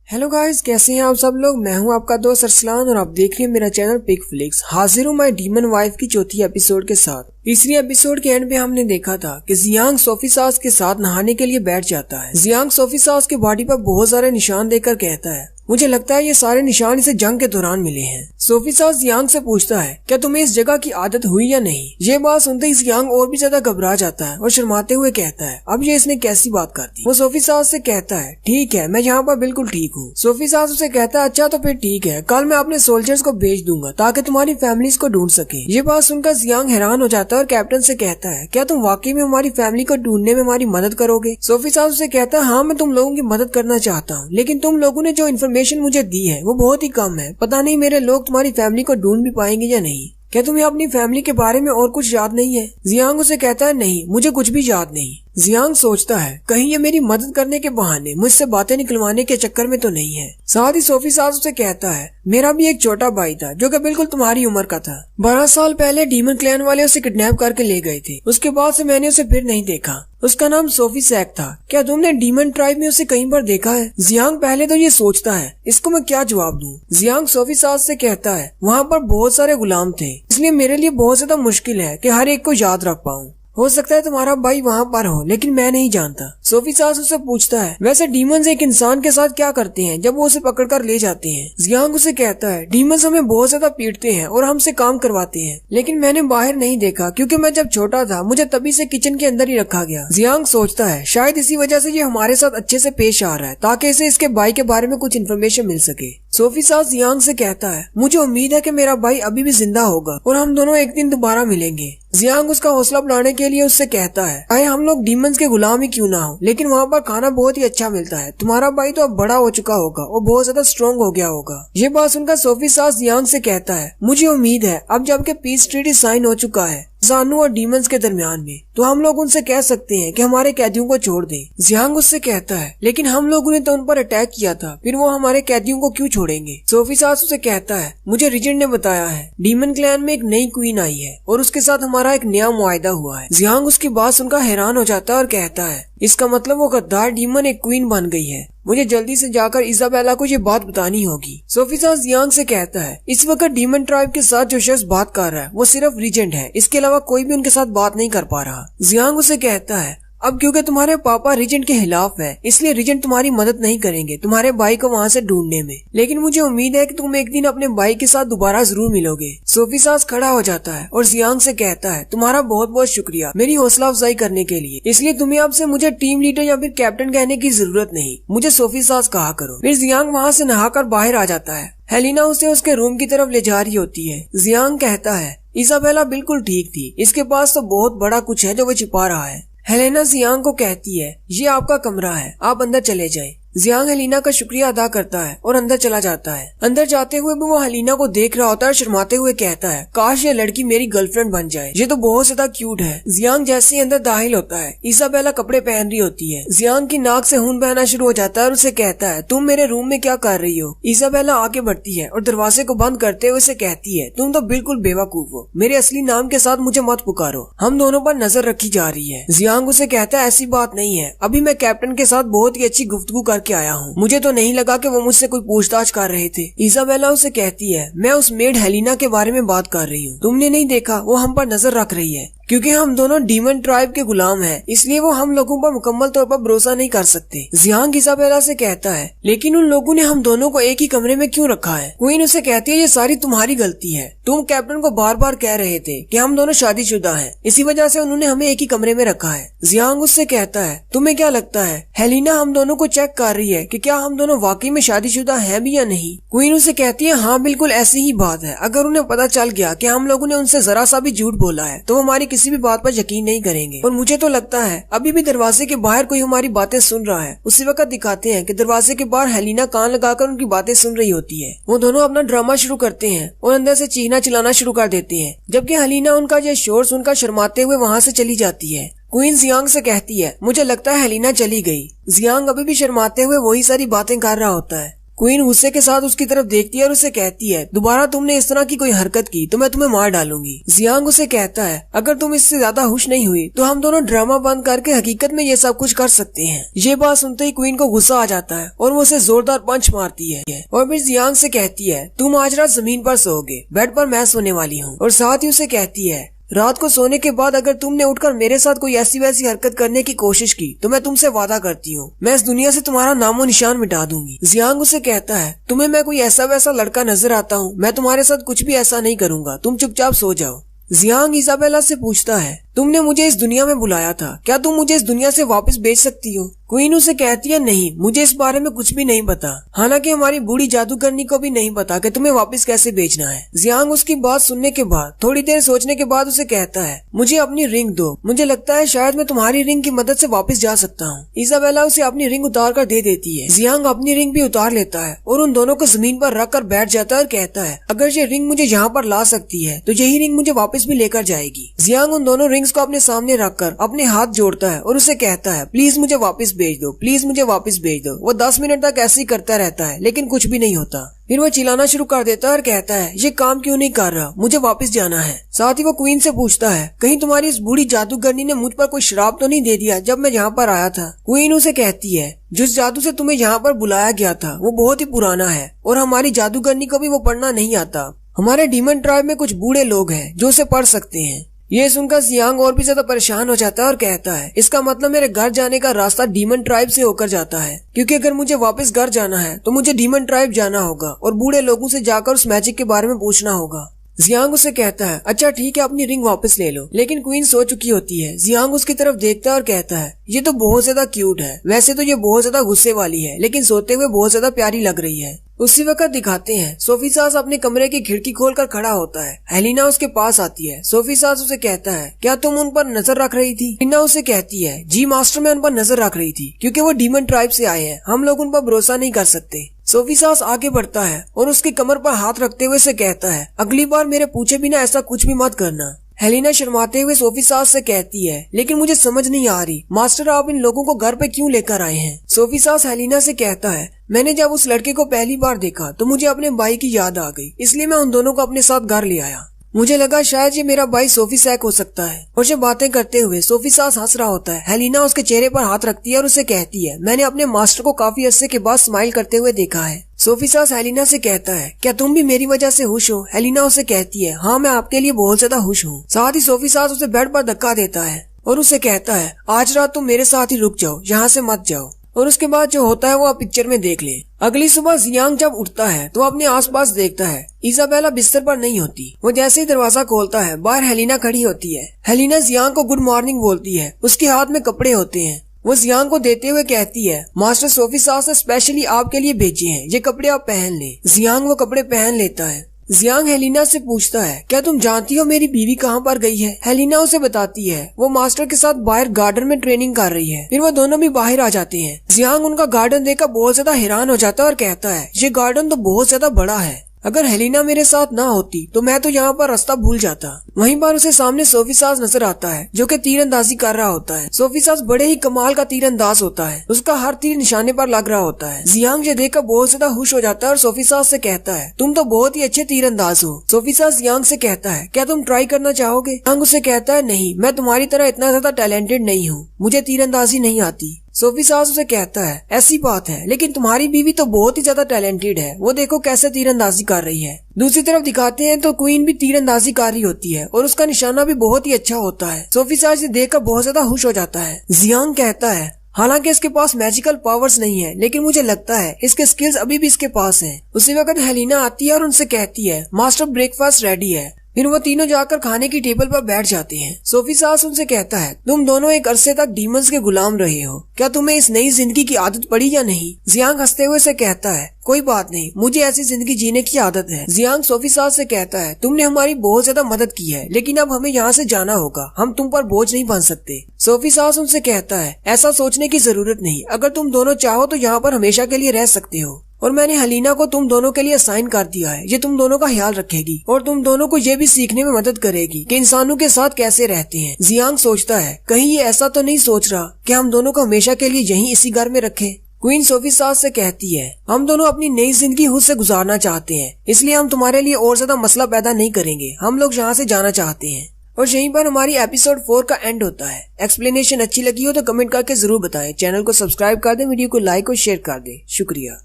हेलो गाइस, कैसे हैं आप सब लोग। मैं हूं आपका दोस्त अरसलान और आप देख रहे हैं मेरा चैनल पिक फ्लिक्स। हाजिर हूं मैं डीमन वाइफ की चौथी एपिसोड के साथ। तीसरी एपिसोड के एंड पे हमने देखा था कि जियांग सोफी सास के साथ नहाने के लिए बैठ जाता है। जियांग सोफी सास के बॉडी पर बहुत सारे निशान देकर कहता है, मुझे लगता है ये सारे निशान इसे जंग के दौरान मिले हैं। सोफी सास जियांग से पूछता है, क्या तुम्हें इस जगह की आदत हुई या नहीं। ये बात सुनते ही जियांग और भी ज्यादा घबरा जाता है और शर्माते हुए कहता है, अब ये इसने कैसी बात कर दी। वो सोफी सास से कहता है, ठीक है, मैं यहाँ पर बिल्कुल ठीक हूँ। सोफी सास उसे कहता है, अच्छा तो फिर ठीक है, कल मैं अपने सोल्जर्स को भेज दूंगा ताकि तुम्हारी फैमिलीज को ढूंढ सके। ये बात सुनकर जियांग हैरान हो जाता है और कैप्टन से कहता है, क्या तुम वाकई में हमारी फैमिली को ढूंढने में हमारी मदद करोगे। सोफी सास उसे कहता है, हाँ मैं तुम लोगों की मदद करना चाहता हूँ, लेकिन तुम लोगों ने जो इन्फॉर्मेशन मुझे दी है वो बहुत ही कम है। पता नहीं मेरे लोग तुम्हारी फैमिली को ढूंढ भी पाएंगे या नहीं। क्या तुम्हें अपनी फैमिली के बारे में और कुछ याद नहीं है। जियांग उसे कहता है, नहीं मुझे कुछ भी याद नहीं। जियांग सोचता है, कहीं ये मेरी मदद करने के बहाने मुझसे बातें निकलवाने के चक्कर में तो नहीं है। साथ ही सोफी सास उसे कहता है, मेरा भी एक छोटा भाई था जो कि बिल्कुल तुम्हारी उम्र का था। 12 साल पहले डीमन क्लैन वाले उसे किडनैप करके ले गए थे, उसके बाद से मैंने उसे फिर नहीं देखा। उसका नाम सोफी सैक था। क्या तुमने डीमन ट्राइब में उसे कहीं पर देखा है। जियांग पहले तो ये सोचता है, इसको मैं क्या जवाब दूं। जियांग सोफी सास से कहता है, वहाँ पर बहुत सारे गुलाम थे, इसलिए मेरे लिए बहुत ज्यादा मुश्किल है कि हर एक को याद रख पाऊँ। हो सकता है तुम्हारा भाई वहाँ पर हो, लेकिन मैं नहीं जानता। सोफी सास उससे पूछता है, वैसे डीमंस एक इंसान के साथ क्या करते हैं जब वो उसे पकड़कर ले जाते हैं। जियांग उसे कहता है, डीमंस हमें बहुत ज्यादा पीटते हैं और हमसे काम करवाते हैं, लेकिन मैंने बाहर नहीं देखा क्योंकि मैं जब छोटा था मुझे तभी से किचन के अंदर ही रखा गया। जियांग सोचता है, शायद इसी वजह से ये हमारे साथ अच्छे से पेश आ रहा है ताकि इसे इसके भाई के बारे में कुछ इन्फॉर्मेशन मिल सके। सोफी सास जियांग से कहता है, मुझे उम्मीद है कि मेरा भाई अभी भी जिंदा होगा और हम दोनों एक दिन दोबारा मिलेंगे। जियांग उसका हौसला बढ़ाने के लिए उससे कहता है, चाहे हम लोग डीमंस के गुलाम ही क्यों ना हो, लेकिन वहाँ पर खाना बहुत ही अच्छा मिलता है। तुम्हारा भाई तो अब बड़ा हो चुका होगा और बहुत ज्यादा स्ट्रॉन्ग हो गया होगा। ये बात सुनकर सोफी सास जियांग से कहता है, मुझे उम्मीद है अब जबकि पीस ट्रीटी साइन हो चुका है जानू और डीमंस के दरमियान में, तो हम लोग उनसे कह सकते हैं कि हमारे कैदियों को छोड़ दें। जियांग उससे कहता है, लेकिन हम लोगों ने तो उन पर अटैक किया था, फिर वो हमारे कैदियों को क्यों छोड़ेंगे। सोफी सास उसे कहता है, मुझे रीजेंट ने बताया है डीमन क्लैन में एक नई क्वीन आई है और उसके साथ हमारा एक नया मुआहदा हुआ है। जियांग उसकी बात सुनकर हैरान हो जाता है और कहता है, इसका मतलब वो गद्दार डीमन एक क्वीन बन गई है। मुझे जल्दी से जाकर इजाबेला को ये बात बतानी होगी। सोफी सास जियांग से कहता है, इस वक्त डीमन ट्राइब के साथ जो शख्स बात कर रहा है वो सिर्फ रीजेंट है, इसके अलावा कोई भी उनके साथ बात नहीं कर पा रहा। जियांग उसे कहता है, अब क्योंकि तुम्हारे पापा रीजेंट के खिलाफ है, इसलिए रीजेंट तुम्हारी मदद नहीं करेंगे तुम्हारे भाई को वहाँ से ढूंढने में, लेकिन मुझे उम्मीद है कि तुम एक दिन अपने भाई के साथ दोबारा जरूर मिलोगे। सोफी सास खड़ा हो जाता है और जियांग से कहता है, तुम्हारा बहुत बहुत शुक्रिया मेरी हौसला अफजाई करने के लिए, इसलिए तुम्हें अब से मुझे टीम लीडर या फिर कैप्टन कहने की जरूरत नहीं, मुझे सोफी सास कहा करो। फिर जियांग वहाँ से नहाकर बाहर आ जाता है। हेलिना उसे उसके रूम की तरफ ले जा रही होती है। जियांग कहता है, इजाबेला बिल्कुल ठीक थी, इसके पास तो बहुत बड़ा कुछ है जो वो छिपा रहा है। हेलेना जियांग को कहती है, ये आपका कमरा है, आप अंदर चले जाएं। जियांग हेलिना का शुक्रिया अदा करता है और अंदर चला जाता है। अंदर जाते हुए भी वो हेलिना को देख रहा होता है, शर्माते हुए कहता है, काश ये लड़की मेरी गर्लफ्रेंड बन जाए, ये तो बहुत ज्यादा क्यूट है। जियांग जैसे ही अंदर दाखिल होता है, इसाबेला कपड़े पहन रही होती है। जियांग की नाक से खून बहना शुरू हो जाता है और उसे कहता है, तुम मेरे रूम में क्या कर रही हो। इसाबेला आगे बढ़ती है और दरवाजे को बंद करते हुए उसे कहती है, तुम तो बिल्कुल बेवकूफ हो, मेरे असली नाम के साथ मुझे मत पुकारो, हम दोनों पर नजर रखी जा रही है। जियांग उसे कहता है, ऐसी बात नहीं है, अभी मैं कैप्टन के साथ बहुत ही अच्छी गुफ्तगू करके आया हूँ, मुझे तो नहीं लगा कि वो मुझसे कोई पूछताछ कर रहे थे। इसाबेला उसे कहती है, मैं उस मेड हेलिना के बारे में बात कर रही हूँ, तुमने नहीं देखा वो हम पर नजर रख रही है। क्योंकि हम दोनों डीमन ट्राइब के गुलाम हैं, इसलिए वो हम लोगों पर मुकम्मल तौर पर भरोसा नहीं कर सकते। जियांग इजाबेला से कहता है, लेकिन उन लोगों ने हम दोनों को एक ही कमरे में क्यों रखा है? क्वीन उसे कहती है, ये सारी तुम्हारी गलती है। तुम कैप्टन को बार बार कह रहे थे कि हम दोनों शादीशुदा हैं, इसी वजह से उन्होंने हमें एक ही कमरे में रखा है। जियांग उससे कहता है, तुम्हें क्या लगता है हेलिना हम दोनों को चेक कर रही है कि क्या हम दोनों वाकई में शादीशुदा हैं भी या नहीं? क्वीन उसे कहती है, हाँ बिल्कुल ऐसी ही बात है। अगर उन्हें पता चल गया कि हम लोगों ने उनसे जरा सा भी झूठ बोला है तो वो हमारी किसी भी बात पर यकीन नहीं करेंगे। और मुझे तो लगता है अभी भी दरवाजे के बाहर कोई हमारी बातें सुन रहा है। उसी वक्त दिखाते हैं कि दरवाजे के बाहर हेलिना कान लगाकर उनकी बातें सुन रही होती है। वो दोनों अपना ड्रामा शुरू करते हैं और अंदर से चीखना चिल्लाना शुरू कर देते हैं, जबकि हेलिना उनका ये शोर सुनकर शर्माते हुए वहाँ से चली जाती है। क्वीन जियांग से कहती है, मुझे लगता है हेलिना चली गई। जियांग अभी भी शर्माते हुए वही सारी बातें कर रहा होता है। क्वीन गुस्से के साथ उसकी तरफ देखती है और उसे कहती है, दोबारा तुमने इस तरह की कोई हरकत की तो मैं तुम्हें मार डालूंगी। जियांग उसे कहता है, अगर तुम इससे ज्यादा खुश नहीं हुई तो हम दोनों ड्रामा बंद करके हकीकत में ये सब कुछ कर सकते हैं। ये बात सुनते ही क्वीन को गुस्सा आ जाता है और वो उसे जोरदार पंच मारती है और फिर जियांग से कहती है, तुम आज रात जमीन पर सोओगे, बेड पर मैं सोने वाली हूँ। और साथ ही उसे कहती है, रात को सोने के बाद अगर तुमने उठकर मेरे साथ कोई ऐसी वैसी हरकत करने की कोशिश की तो मैं तुमसे वादा करती हूँ मैं इस दुनिया से तुम्हारा नामो निशान मिटा दूंगी। जियांग उसे कहता है, तुम्हें मैं कोई ऐसा वैसा लड़का नजर आता हूँ? मैं तुम्हारे साथ कुछ भी ऐसा नहीं करूंगा, तुम चुपचाप सो जाओ। जियांग इजाबेला से पूछता है, तुमने मुझे इस दुनिया में बुलाया था, क्या तुम मुझे इस दुनिया से वापस भेज सकती हो? क्वीन उसे कहती है, नहीं, मुझे इस बारे में कुछ भी नहीं पता। हालांकि हमारी बूढ़ी जादूगरनी को भी नहीं पता कि तुम्हें वापस कैसे भेजना है। जियांग उसकी बात सुनने के बाद थोड़ी देर सोचने के बाद उसे कहता है, मुझे अपनी रिंग दो, मुझे लगता है शायद मैं तुम्हारी रिंग की मदद से वापस जा सकता हूँ। इजाबेला उसे अपनी रिंग उतार कर दे देती है। जियांग अपनी रिंग भी उतार लेता है और उन दोनों को जमीन पर रख कर बैठ जाता है और कहता है, अगर ये रिंग मुझे यहाँ पर ला सकती है तो यही रिंग मुझे वापस भी लेकर जाएगी। जियांग उन दोनों रिंग्स को अपने सामने रखकर अपने हाथ जोड़ता है और उसे कहता है, प्लीज मुझे वापस भेज दो, प्लीज मुझे वापस भेज दो। वो 10 मिनट तक ऐसे ही करता रहता है लेकिन कुछ भी नहीं होता। फिर वो चिल्लाना शुरू कर देता है और कहता है, ये काम क्यों नहीं कर रहा, मुझे वापस जाना है। साथ ही वो क्वीन से पूछता है, कहीं तुम्हारी इस बूढ़ी जादूगरनी ने मुझ पर कोई श्राप तो नहीं दे दिया जब मैं यहाँ पर आया था? क्वीन उसे कहती है, जिस जादू से तुम्हें यहाँ पर बुलाया गया था वो बहुत ही पुराना है और हमारी जादूगरनी को भी वो पढ़ना नहीं आता। हमारे डीमन ट्राइब में कुछ बूढ़े लोग हैं जो उसे पढ़ सकते हैं। ये सुनकर जियांग और भी ज्यादा परेशान हो जाता है और कहता है, इसका मतलब मेरे घर जाने का रास्ता डीमन ट्राइब से होकर जाता है, क्योंकि अगर मुझे वापस घर जाना है तो मुझे डीमन ट्राइब जाना होगा और बूढ़े लोगों से जाकर उस मैजिक के बारे में पूछना होगा। जियांग उसे कहता है, अच्छा ठीक है, अपनी रिंग वापस ले लो। लेकिन क्वीन सो चुकी होती है। जियांग उसकी तरफ देखता है और कहता है, ये तो बहुत ज्यादा क्यूट है, वैसे तो ये बहुत ज्यादा गुस्से वाली है लेकिन सोते हुए बहुत ज्यादा प्यारी लग रही है। उसी वक्त दिखाते हैं सोफी सास अपने कमरे की खिड़की खोलकर खड़ा होता है। हेलिना उसके पास आती है। सोफी सास उसे कहता है, क्या तुम उन पर नजर रख रही थी? हेलिना उसे कहती है, जी मास्टर, मैं उन पर नजर रख रही थी क्योंकि वो डीमन ट्राइब से आए हैं, हम लोग उन पर भरोसा नहीं कर सकते। सोफी सास आगे बढ़ता है और उसकी कमर पर हाथ रखते हुए से कहता है, अगली बार मेरे पूछे बिना ऐसा कुछ भी मत करना। हेलिना शर्माते हुए सोफी सास से कहती है, लेकिन मुझे समझ नहीं आ रही मास्टर, आप इन लोगों को घर पे क्यों लेकर आए हैं? सोफी सास हेलिना से कहता है, मैंने जब उस लड़के को पहली बार देखा तो मुझे अपने भाई की याद आ गई, इसलिए मैं उन दोनों को अपने साथ घर ले आया। मुझे लगा शायद ये मेरा भाई सोफी सैक हो सकता है। और ये बातें करते हुए सोफी सास हंस रहा होता है। हेलिना उसके चेहरे पर हाथ रखती है और उसे कहती है, मैंने अपने मास्टर को काफी अरसे के बाद स्माइल करते हुए देखा है। सोफी सास हेलिना से कहता है, क्या तुम भी मेरी वजह से खुश हो? हेलिना उसे कहती है, हाँ, मैं आपके लिए बहुत ज्यादा खुश हूँ। साथ ही सोफी सास उसे बेड पर धक्का देता है और उसे कहता है, आज रात तुम मेरे साथ ही रुक जाओ, यहाँ से मत जाओ। और उसके बाद जो होता है वो आप पिक्चर में देख ले। अगली सुबह जियांग जब उठता है तो अपने आसपास देखता है। इजाबेला बिस्तर पर नहीं होती। वो जैसे ही दरवाजा खोलता है बाहर हेलिना खड़ी होती है। हेलिना जियांग को गुड मॉर्निंग बोलती है। उसके हाथ में कपड़े होते हैं। वो जियांग को देते हुए कहती है, मास्टर सोफी सास ने स्पेशली आपके लिए भेजे हैं, ये कपड़े आप पहन ले। जियांग वो कपड़े पहन लेता है। जियांग हेलिना से पूछता है, क्या तुम जानती हो मेरी बीवी कहाँ पर गई है? हेलिना उसे बताती है, वो मास्टर के साथ बाहर गार्डन में ट्रेनिंग कर रही है। फिर वो दोनों भी बाहर आ जाते हैं। जियांग उनका गार्डन देखकर बहुत ज्यादा हैरान हो जाता है और कहता है, ये गार्डन तो बहुत ज्यादा बड़ा है, अगर हेलिना मेरे साथ ना होती तो मैं तो यहाँ पर रास्ता भूल जाता। वहीं पर उसे सामने सोफी सास नजर आता है जो कि तीरंदाजी कर रहा होता है। सोफी सास बड़े ही कमाल का तीरंदाज होता है, उसका हर तीर निशाने पर लग रहा होता है। जियांग ये देखकर बहुत ज्यादा खुश हो जाता है और सोफी सास से कहता है, तुम तो बहुत ही अच्छे तीरंदाज हो। सोफी सास जियांग से कहता है, क्या तुम ट्राई करना चाहोगे? जियांग उसे कहता है, नहीं, मैं तुम्हारी तरह इतना ज्यादा टैलेंटेड नहीं हूँ, मुझे तीरंदाजी नहीं आती। सोफी सास उसे कहता है ऐसी बात है, लेकिन तुम्हारी बीवी तो बहुत ही ज्यादा टैलेंटेड है, वो देखो कैसे तीरंदाजी कर रही है। दूसरी तरफ दिखाते हैं तो क्वीन भी तीरंदाजी कर रही होती है और उसका निशाना भी बहुत ही अच्छा होता है। सोफी सास इसे देखकर बहुत ज्यादा खुश हो जाता है। जियांग कहता है हालांकि इसके पास मैजिकल पावर्स नहीं है, लेकिन मुझे लगता है इसके स्किल्स अभी भी इसके पास हैं। उसी वक्त हेलिना आती है और उनसे कहती है मास्टर ब्रेकफास्ट रेडी है। फिर वो तीनों जाकर खाने की टेबल पर बैठ जाते हैं। सोफी सास उनसे कहता है तुम दोनों एक अरसे तक डीमंस के गुलाम रहे हो, क्या तुम्हें इस नई जिंदगी की आदत पड़ी या नहीं? जियांग हंसते हुए से कहता है कोई बात नहीं, मुझे ऐसी जिंदगी जीने की आदत है। जियांग सोफी सास से कहता है तुमने हमारी बहुत ज्यादा मदद की है, लेकिन अब हमें यहाँ से जाना होगा, हम तुम पर बोझ नहीं बन सकते। सोफी सास उनसे कहता है ऐसा सोचने की जरूरत नहीं, अगर तुम दोनों चाहो तो यहाँ पर हमेशा के लिए रह सकते हो, और मैंने हलीना को तुम दोनों के लिए साइन कर दिया है। ये तुम दोनों का ख्याल रखेगी और तुम दोनों को ये भी सीखने में मदद करेगी कि इंसानों के साथ कैसे रहते हैं। जियांग सोचता है कहीं ये ऐसा तो नहीं सोच रहा कि हम दोनों को हमेशा के लिए यहीं इसी घर में रखे। क्वीन सोफी सास से कहती है हम दोनों अपनी नई जिंदगी खुद से गुजारना चाहते हैं, इसलिए हम तुम्हारे लिए और ज्यादा मसला पैदा नहीं करेंगे, हम लोग यहाँ से जाना चाहते हैं। और यहीं पर हमारी एपिसोड 4 का एंड होता है। एक्सप्लेनेशन अच्छी लगी हो तो कमेंट करके जरूर बताएं। चैनल को सब्सक्राइब कर दें, वीडियो को लाइक और शेयर कर दें। शुक्रिया।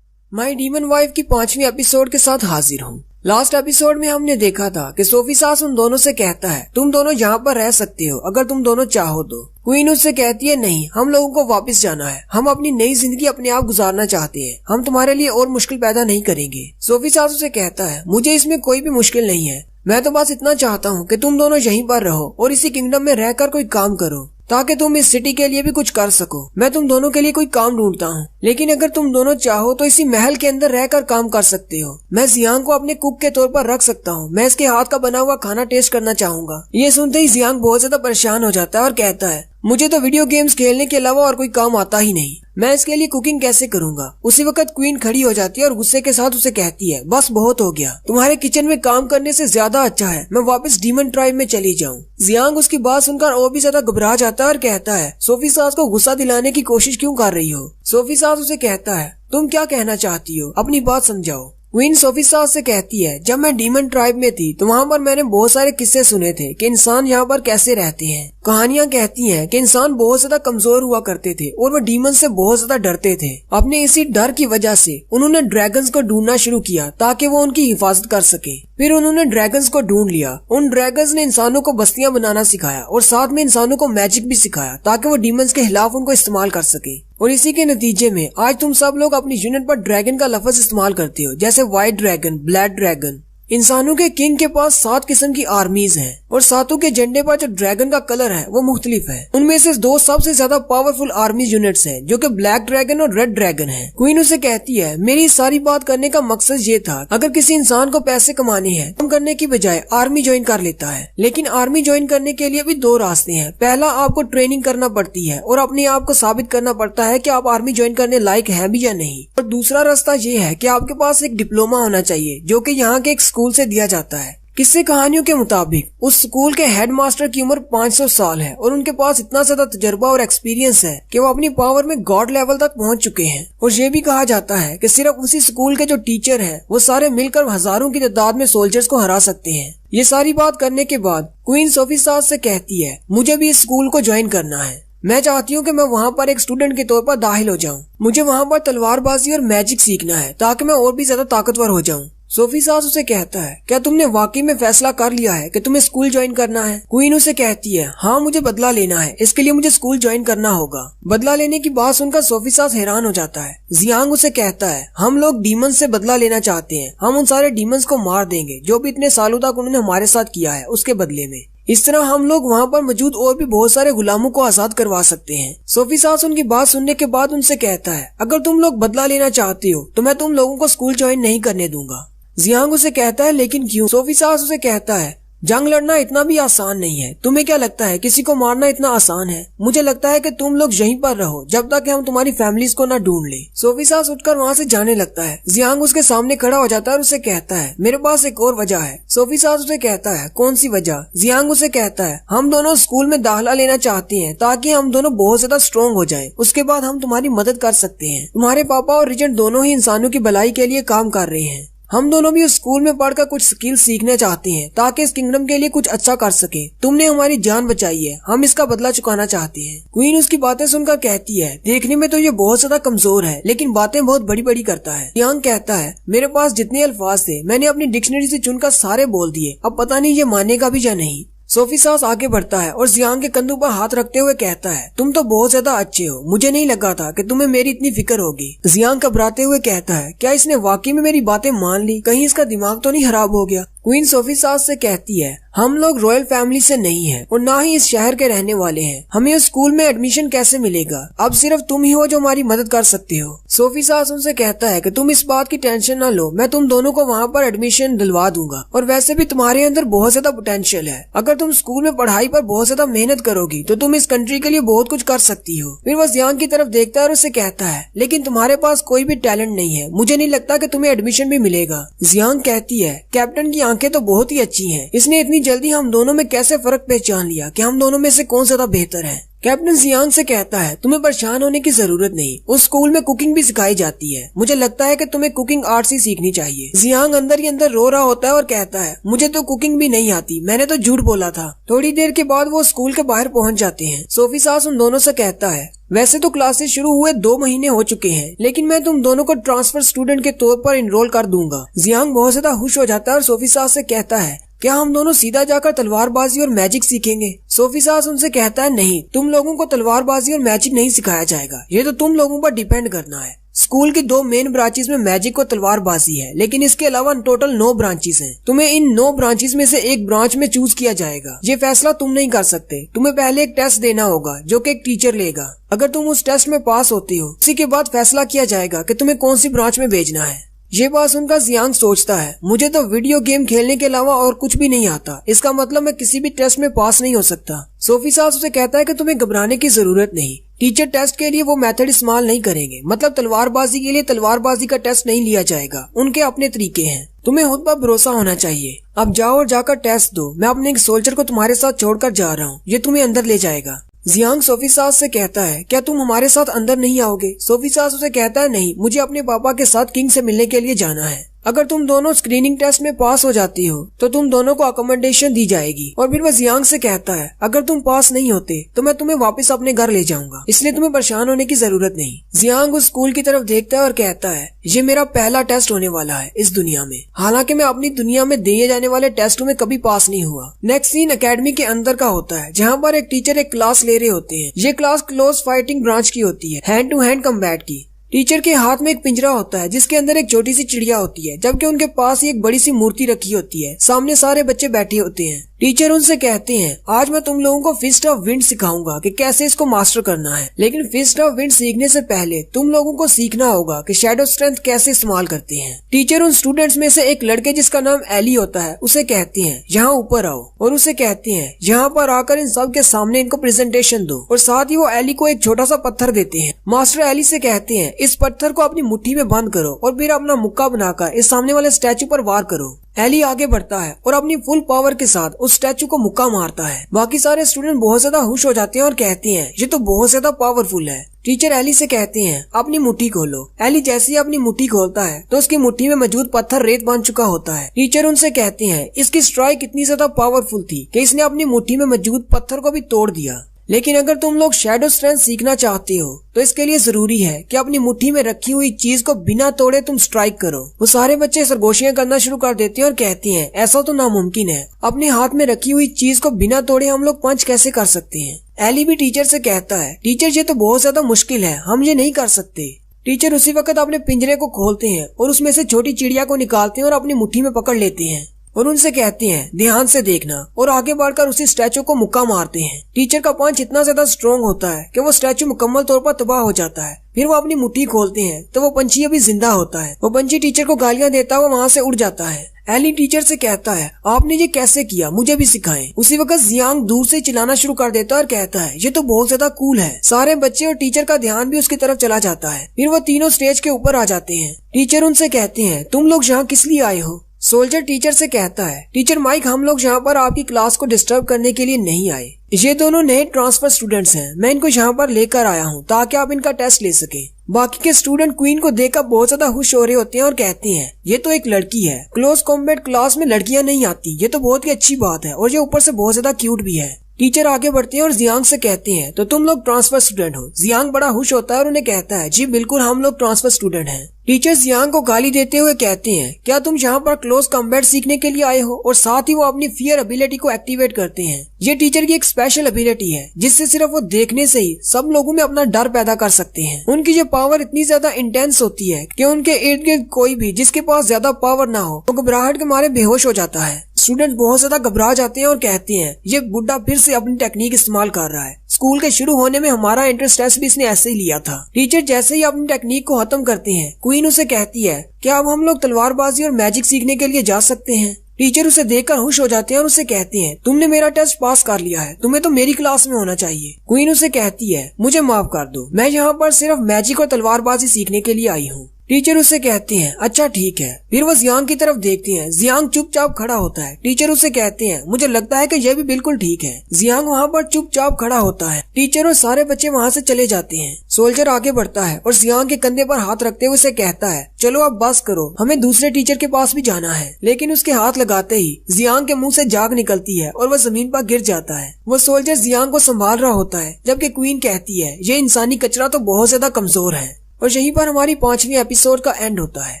माई डीमन वाइफ की 5वीं एपिसोड के साथ हाजिर हूँ। लास्ट एपिसोड में हमने देखा था कि सोफी सास उन दोनों से कहता है तुम दोनों यहाँ पर रह सकते हो अगर तुम दोनों चाहो तो। क्वीन उससे कहती है नहीं, हम लोगों को वापस जाना है, हम अपनी नई जिंदगी अपने आप गुजारना चाहते हैं, हम तुम्हारे लिए और मुश्किल पैदा नहीं करेंगे। सोफी सास उसे कहता है मुझे इसमें कोई भी मुश्किल नहीं है, मैं तो बस इतना चाहता हूँ कि तुम दोनों यहीं पर रहो और इसी किंगडम में रहकर कोई काम करो ताकि तुम इस सिटी के लिए भी कुछ कर सको। मैं तुम दोनों के लिए कोई काम ढूंढता हूँ, लेकिन अगर तुम दोनों चाहो तो इसी महल के अंदर रहकर काम कर सकते हो। मैं जियांग को अपने कुक के तौर पर रख सकता हूँ, मैं इसके हाथ का बना हुआ खाना टेस्ट करना चाहूंगा। ये सुनते ही जियांग बहुत ज्यादा परेशान हो जाता है और कहता है मुझे तो वीडियो गेम्स खेलने के अलावा और कोई काम आता ही नहीं, मैं इसके लिए कुकिंग कैसे करूंगा। उसी वक्त क्वीन खड़ी हो जाती है और गुस्से के साथ उसे कहती है बस बहुत हो गया, तुम्हारे किचन में काम करने से ज्यादा अच्छा है मैं वापस डीमन ट्राइब में चली जाऊं। जियांग उसकी बात सुनकर और भी ज्यादा घबरा जाता है और कहता है सोफी सास को गुस्सा दिलाने की कोशिश क्यों कर रही हो। सोफी सास उसे कहता है तुम क्या कहना चाहती हो, अपनी बात समझाओ। क्वीन सोफी सास से कहती है जब मैं डीमन ट्राइब में थी तो वहाँ पर मैंने बहुत सारे किस्से सुने थे कि इंसान यहाँ पर कैसे रहते हैं। कहानियाँ कहती हैं कि इंसान बहुत ज्यादा कमजोर हुआ करते थे और वो डीमन से बहुत ज्यादा डरते थे। अपने इसी डर की वजह से उन्होंने ड्रैगन्स को ढूंढना शुरू किया ताकि वो उनकी हिफाजत कर सके। फिर उन्होंने ड्रैगन्स को ढूंढ लिया, उन ड्रैगन्स ने इंसानों को बस्तियां बनाना सिखाया और साथ में इंसानों को मैजिक भी सिखाया ताकि वो डीमंस के खिलाफ उनको इस्तेमाल कर सके। और इसी के नतीजे में आज तुम सब लोग अपनी यूनिट पर ड्रैगन का लफ्ज इस्तेमाल करते हो, जैसे व्हाइट ड्रैगन, ब्लैक ड्रैगन। इंसानों के किंग के पास 7 किस्म की आर्मीज हैं और सातों के झंडे पर जो ड्रैगन का कलर है वो मुख्तलिफ है। उनमें से 2 सबसे ज्यादा पावरफुल आर्मी यूनिट्स हैं जो कि ब्लैक ड्रैगन और रेड ड्रैगन है। क्वीन उसे कहती है मेरी सारी बात करने का मकसद ये था अगर किसी इंसान को पैसे कमाने हैं काम करने की बजाय आर्मी ज्वाइन कर लेता है, लेकिन आर्मी ज्वाइन करने के लिए भी 2 रास्ते हैं। पहला आपको ट्रेनिंग करना पड़ती है और अपने आप को साबित करना पड़ता है कि आप आर्मी ज्वाइन करने लायक हैं भी या नहीं, और दूसरा रास्ता ये है कि आपके पास एक डिप्लोमा होना चाहिए जो कि यहाँ के एक स्कूल से दिया जाता है। किस्से कहानियों के मुताबिक उस स्कूल के हेडमास्टर की उम्र 500 साल है और उनके पास इतना ज्यादा तजर्बा और एक्सपीरियंस है कि वो अपनी पावर में गॉड लेवल तक पहुंच चुके हैं। और ये भी कहा जाता है कि सिर्फ उसी स्कूल के जो टीचर हैं वो सारे मिलकर हजारों की तादाद में सोल्जर्स को हरा सकते हैं। ये सारी बात करने के बाद क्वीन सोफी सास से कहती है मुझे भी इस स्कूल को ज्वाइन करना है, मैं चाहती हूँ कि मैं वहाँ पर एक स्टूडेंट के तौर पर दाखिल हो जाऊँ। मुझे वहाँ पर तलवारबाजी और मैजिक सीखना है ताकि मैं और भी ज्यादा ताकतवर हो जाऊँ। सोफी सास उसे कहता है क्या तुमने वाकई में फैसला कर लिया है कि तुम्हें स्कूल ज्वाइन करना है। क्वीन उसे कहती है हाँ मुझे बदला लेना है, इसके लिए मुझे स्कूल ज्वाइन करना होगा। बदला लेने की बात सुनकर सोफी सास हैरान हो जाता है। जियांग उसे कहता है हम लोग डीमंस से बदला लेना चाहते हैं, हम उन सारे डीमंस को मार देंगे जो भी इतने सालों तक उन्होंने हमारे साथ किया है उसके बदले में। इस तरह हम लोग वहाँ पर मौजूद और भी बहुत सारे गुलामों को आजाद करवा सकते हैं। सोफी सास उनकी बात सुनने के बाद उनसे कहता है अगर तुम लोग बदला लेना चाहते हो तो मैं तुम लोगों को स्कूल ज्वाइन नहीं करने दूंगा। जियांग उसे कहता है लेकिन क्यों। सोफी सास उसे कहता है जंग लड़ना इतना भी आसान नहीं है, तुम्हें क्या लगता है किसी को मारना इतना आसान है। मुझे लगता है कि तुम लोग यहीं पर रहो जब तक कि हम तुम्हारी फैमिलीज को ना ढूंढ ले। सोफी सास उठकर वहाँ से जाने लगता है। जियांग उसके सामने खड़ा हो जाता है और उसे कहता है मेरे पास एक और वजह है। सोफी सास उसे कहता है कौन सी वजह। जियांग उसे कहता है हम दोनों स्कूल में दाखिला लेना चाहते हैं ताकि हम दोनों बहुत ज्यादा स्ट्रॉन्ग हो जाएं, उसके बाद हम तुम्हारी मदद कर सकते हैं। तुम्हारे पापा और रिजेंट दोनों ही इंसानों की भलाई के लिए काम कर रहे हैं, हम दोनों भी उस स्कूल में पढ़कर कुछ स्किल सीखना चाहते हैं ताकि इस किंगडम के लिए कुछ अच्छा कर सके। तुमने हमारी जान बचाई है, हम इसका बदला चुकाना चाहते हैं। क्वीन उसकी बातें सुनकर कहती है, देखने में तो ये बहुत ज्यादा कमजोर है लेकिन बातें बहुत बड़ी बड़ी करता है। जियांग कहता है, मेरे पास जितने अल्फाज थे मैंने अपनी डिक्शनरी से चुनकर सारे बोल दिए, अब पता नहीं ये मानेगा भी या नहीं। सोफी सास आगे बढ़ता है और जियांग के कंधों पर हाथ रखते हुए कहता है, तुम तो बहुत ज्यादा अच्छे हो, मुझे नहीं लगा था कि तुम्हें मेरी इतनी फिक्र होगी। जियांग घबराते हुए कहता है, क्या इसने वाकई में मेरी बातें मान ली? कहीं इसका दिमाग तो नहीं खराब हो गया? क्वीन सोफी सास से कहती है, हम लोग रॉयल फैमिली से नहीं हैं और ना ही इस शहर के रहने वाले हैं, हमें उस स्कूल में एडमिशन कैसे मिलेगा? अब सिर्फ तुम ही हो जो हमारी मदद कर सकते हो। सोफी सास उनसे कहता है कि तुम इस बात की टेंशन ना लो, मैं तुम दोनों को वहाँ पर एडमिशन दिलवा दूंगा और वैसे भी तुम्हारे अंदर बहुत ज्यादा पोटेंशियल है। अगर तुम स्कूल में पढ़ाई पर बहुत ज्यादा मेहनत करोगी तो तुम इस कंट्री के लिए बहुत कुछ कर सकती हो। फिर वह जियांग की तरफ देखता है और उससे कहता है, लेकिन तुम्हारे पास कोई भी टैलेंट नहीं है, मुझे नहीं लगता कि तुम्हें एडमिशन भी मिलेगा। जियांग कहती है, कैप्टन की आंखें तो बहुत ही अच्छी हैं, इसने इतनी जल्दी हम दोनों में कैसे फर्क पहचान लिया कि हम दोनों में से कौन ज्यादा बेहतर है। कैप्टन जियांग से कहता है, तुम्हें परेशान होने की जरूरत नहीं, उस स्कूल में कुकिंग भी सिखाई जाती है, मुझे लगता है कि तुम्हें कुकिंग आर्ट्स ही सीखनी चाहिए। जियांग अंदर ही अंदर रो रहा होता है और कहता है, मुझे तो कुकिंग भी नहीं आती, मैंने तो झूठ बोला था। थोड़ी देर के बाद वो स्कूल के बाहर पहुंच जाते हैं। सोफी सास उन दोनों से कहता है, वैसे तो क्लासेस शुरू हुए 2 महीने हो चुके हैं, लेकिन मैं तुम दोनों को ट्रांसफर स्टूडेंट के तौर पर इनरोल कर दूंगा। जियांग बहुत ज्यादा खुश हो जाता है और सोफी सास से कहता है, क्या हम दोनों सीधा जाकर तलवारबाजी और मैजिक सीखेंगे? सोफी सास उनसे कहता है, नहीं, तुम लोगों को तलवारबाजी और मैजिक नहीं सिखाया जाएगा, ये तो तुम लोगों पर डिपेंड करना है। स्कूल की 2 मेन ब्रांचेस में मैजिक और तलवारबाजी है, लेकिन इसके अलावा टोटल 9 ब्रांचेस हैं। तुम्हें इन 9 ब्रांचेस में से एक ब्रांच में चूज किया जाएगा। ये फैसला तुम नहीं कर सकते, तुम्हें पहले एक टेस्ट देना होगा जो कि एक टीचर लेगा। अगर तुम उस टेस्ट में पास होते हो, उसी के बाद फैसला किया जाएगा कि तुम्हें कौन सी ब्रांच में भेजना है। ये बात सुनकर जियांग सोचता है, मुझे तो वीडियो गेम खेलने के अलावा और कुछ भी नहीं आता, इसका मतलब मैं किसी भी टेस्ट में पास नहीं हो सकता। सोफी सास उसे कहता है कि तुम्हें घबराने की जरूरत नहीं, टीचर टेस्ट के लिए वो मेथड इस्तेमाल नहीं करेंगे, मतलब तलवारबाजी के लिए तलवारबाजी का टेस्ट नहीं लिया जाएगा, उनके अपने तरीके हैं। तुम्हें खुद पर भरोसा होना चाहिए। अब जाओ और जाकर टेस्ट दो, मैं अपने एक सोल्जर को तुम्हारे साथ छोड़कर जा रहा हूँ, ये तुम्हें अंदर ले जाएगा। जियांग सोफी सास से कहता है, क्या तुम हमारे साथ अंदर नहीं आओगे? सोफी सास उसे कहता है, नहीं, मुझे अपने पापा के साथ किंग से मिलने के लिए जाना है। अगर तुम दोनों स्क्रीनिंग टेस्ट में पास हो जाती हो तो तुम दोनों को अकोमोडेशन दी जाएगी। और फिर वह जियांग से कहता है, अगर तुम पास नहीं होते तो मैं तुम्हें वापस अपने घर ले जाऊंगा, इसलिए तुम्हें परेशान होने की जरूरत नहीं। जियांग उस स्कूल की तरफ देखता है और कहता है, ये मेरा पहला टेस्ट होने वाला है इस दुनिया में, हालांकि मैं अपनी दुनिया में दिए जाने वाले टेस्टों में कभी पास नहीं हुआ। नेक्स्ट सीन एकेडमी के अंदर का होता है, जहाँ पर एक टीचर एक क्लास ले रहे होते हैं। ये क्लास क्लोज फाइटिंग ब्रांच की होती है, हैंड टू हैंड कम्बैट की। टीचर के हाथ में एक पिंजरा होता है जिसके अंदर एक छोटी सी चिड़िया होती है, जबकि उनके पास ही एक बड़ी सी मूर्ति रखी होती है। सामने सारे बच्चे बैठे होते हैं। टीचर उनसे कहते हैं, आज मैं तुम लोगों को फिस्ट ऑफ विंड सिखाऊंगा कि कैसे इसको मास्टर करना है, लेकिन फिस्ट ऑफ विंड सीखने से पहले तुम लोगों को सीखना होगा कि शैडो स्ट्रेंथ कैसे इस्तेमाल करते हैं। टीचर उन स्टूडेंट्स में से एक लड़के जिसका नाम एली होता है उसे कहते हैं, यहाँ ऊपर आओ, और उसे कहते हैं, यहाँ पर आकर इन सब के सामने इनको प्रेजेंटेशन दो। और साथ ही वो एली को एक छोटा सा पत्थर देते हैं। मास्टर एली से कहते हैं, इस पत्थर को अपनी मुट्ठी में बंद करो और फिर अपना मुक्का बनाकर इस सामने वाले स्टैचू पर वार करो। एली आगे बढ़ता है और अपनी फुल पावर के साथ उस स्टैचू को मुक्का मारता है। बाकी सारे स्टूडेंट बहुत ज्यादा खुश हो जाते हैं और कहते हैं, ये तो बहुत ज्यादा पावरफुल है। टीचर एली से कहते हैं, अपनी मुट्ठी खोलो। एली जैसे ही अपनी मुट्ठी खोलता है तो उसकी मुट्ठी में मौजूद पत्थर रेत बन चुका होता है। टीचर उनसे कहते हैं, इसकी स्ट्राइक इतनी ज्यादा पावरफुल थी कि इसने अपनी मुट्ठी में मौजूद पत्थर को भी तोड़ दिया। लेकिन अगर तुम लोग शैडो स्ट्रेंथ सीखना चाहते हो तो इसके लिए जरूरी है कि अपनी मुट्ठी में रखी हुई चीज को बिना तोड़े तुम स्ट्राइक करो। वो सारे बच्चे सरगोशियां करना शुरू कर देते हैं और कहते हैं, ऐसा तो नामुमकिन है, अपने हाथ में रखी हुई चीज को बिना तोड़े हम लोग पंच कैसे कर सकते हैं? एली भी टीचर से कहता है, टीचर ये तो बहुत ज्यादा मुश्किल है, हम ये नहीं कर सकते। टीचर उसी वक्त अपने पिंजरे को खोलते हैं और उसमें से छोटी चिड़िया को निकालते हैं और अपनी मुट्ठी में पकड़ लेते हैं और उनसे कहते हैं, ध्यान से देखना, और आगे बढ़कर उसी स्टैचू को मुक्का मारते हैं। टीचर का पंच इतना ज्यादा स्ट्रॉन्ग होता है कि वो स्टैचू मुकम्मल तौर पर तबाह हो जाता है। फिर वो अपनी मुट्ठी खोलते हैं तो वो पंछी अभी जिंदा होता है। वो पंछी टीचर को गालियां देता हुआ वहाँ से उड़ जाता है। एली टीचर से कहता है, आपने ये कैसे किया, मुझे भी सिखाएं। उसी वक्त जियांग दूर से चिल्लाना शुरू कर देता है और कहता है, ये तो बहुत ज्यादा कूल है। सारे बच्चे और टीचर का ध्यान भी उसकी तरफ चला जाता है। फिर वो तीनों स्टेज के ऊपर आ जाते हैं। टीचर उनसे कहते हैं, तुम लोग यहाँ किस लिए आए हो? सोल्जर टीचर से कहता है, टीचर माइक, हम लोग यहाँ पर आपकी क्लास को डिस्टर्ब करने के लिए नहीं आए। ये दोनों नए ट्रांसफर स्टूडेंट्स हैं। मैं इनको यहाँ पर लेकर आया हूँ ताकि आप इनका टेस्ट ले सकें। बाकी के स्टूडेंट क्वीन को देखकर बहुत ज्यादा खुश हो रहे होते हैं और कहते हैं, ये तो एक लड़की है। क्लोज कॉम्बैट क्लास में लड़कियां नहीं आती, ये तो बहुत ही अच्छी बात है और ये ऊपर से बहुत ज्यादा क्यूट भी है। टीचर आगे बढ़ते हैं और जियांग से कहते हैं, तो तुम लोग ट्रांसफर स्टूडेंट हो। जियांग बड़ा खुश होता है और उन्हें कहता है, जी बिल्कुल, हम लोग ट्रांसफर स्टूडेंट हैं। टीचर जियांग को गाली देते हुए कहते हैं, क्या तुम यहाँ पर क्लोज कॉम्बैट सीखने के लिए आए हो? और साथ ही वो अपनी फियर एबिलिटी को एक्टिवेट करते हैं। ये टीचर की एक स्पेशल एबिलिटी है जिससे सिर्फ वो देखने से ही सब लोगों में अपना डर पैदा कर सकते हैं। उनकी ये पावर इतनी ज्यादा इंटेंस होती है कि उनके इर्द गिर्द कोई भी जिसके पास ज्यादा पावर ना हो तो घबराहट के मारे बेहोश हो जाता है। स्टूडेंट बहुत ज्यादा घबरा जाते हैं और कहते हैं, ये बुड्ढा फिर से अपनी टेक्निक इस्तेमाल कर रहा है। स्कूल के शुरू होने में हमारा इंट्रेंस टेस्ट भी इसने ऐसे ही लिया था। टीचर जैसे ही अपनी टेक्निक को खत्म करते हैं, क्वीन उसे कहती है, क्या अब हम लोग तलवारबाजी और मैजिक सीखने के लिए जा सकते हैं? टीचर उसे देखकर खुश हो जाते हैं और उसे कहते हैं, तुमने मेरा टेस्ट पास कर लिया है, तुम्हें तो मेरी क्लास में होना चाहिए। क्वीन उसे कहती है, मुझे माफ कर दो, मैं यहाँ पर सिर्फ मैजिक और तलवारबाजी सीखने के लिए आई हूँ। टीचर उसे कहते हैं, अच्छा ठीक है। फिर वो जियांग की तरफ देखते हैं। जियांग चुपचाप खड़ा होता है। टीचर उसे कहते हैं, मुझे लगता है कि यह भी बिल्कुल ठीक है। जियांग वहाँ पर चुपचाप खड़ा होता है। टीचर और सारे बच्चे वहाँ से चले जाते हैं। सोल्जर आगे बढ़ता है और जियांग के कंधे पर हाथ रखते हुए उसे कहता है, चलो अब बस करो, हमें दूसरे टीचर के पास भी जाना है। लेकिन उसके हाथ लगाते ही जियांग के मुंह से जाग निकलती है और वह जमीन पर गिर जाता है। वो सोल्जर जियांग को संभाल रहा होता है, जबकि क्वीन कहती है, ये इंसानी कचरा तो बहुत ज्यादा कमजोर है। और यहीं पर हमारी 5वीं एपिसोड का एंड होता है।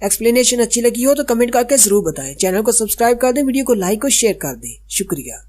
एक्सप्लेनेशन अच्छी लगी हो तो कमेंट करके जरूर बताएं। चैनल को सब्सक्राइब कर दें, वीडियो को लाइक और शेयर कर दें। शुक्रिया।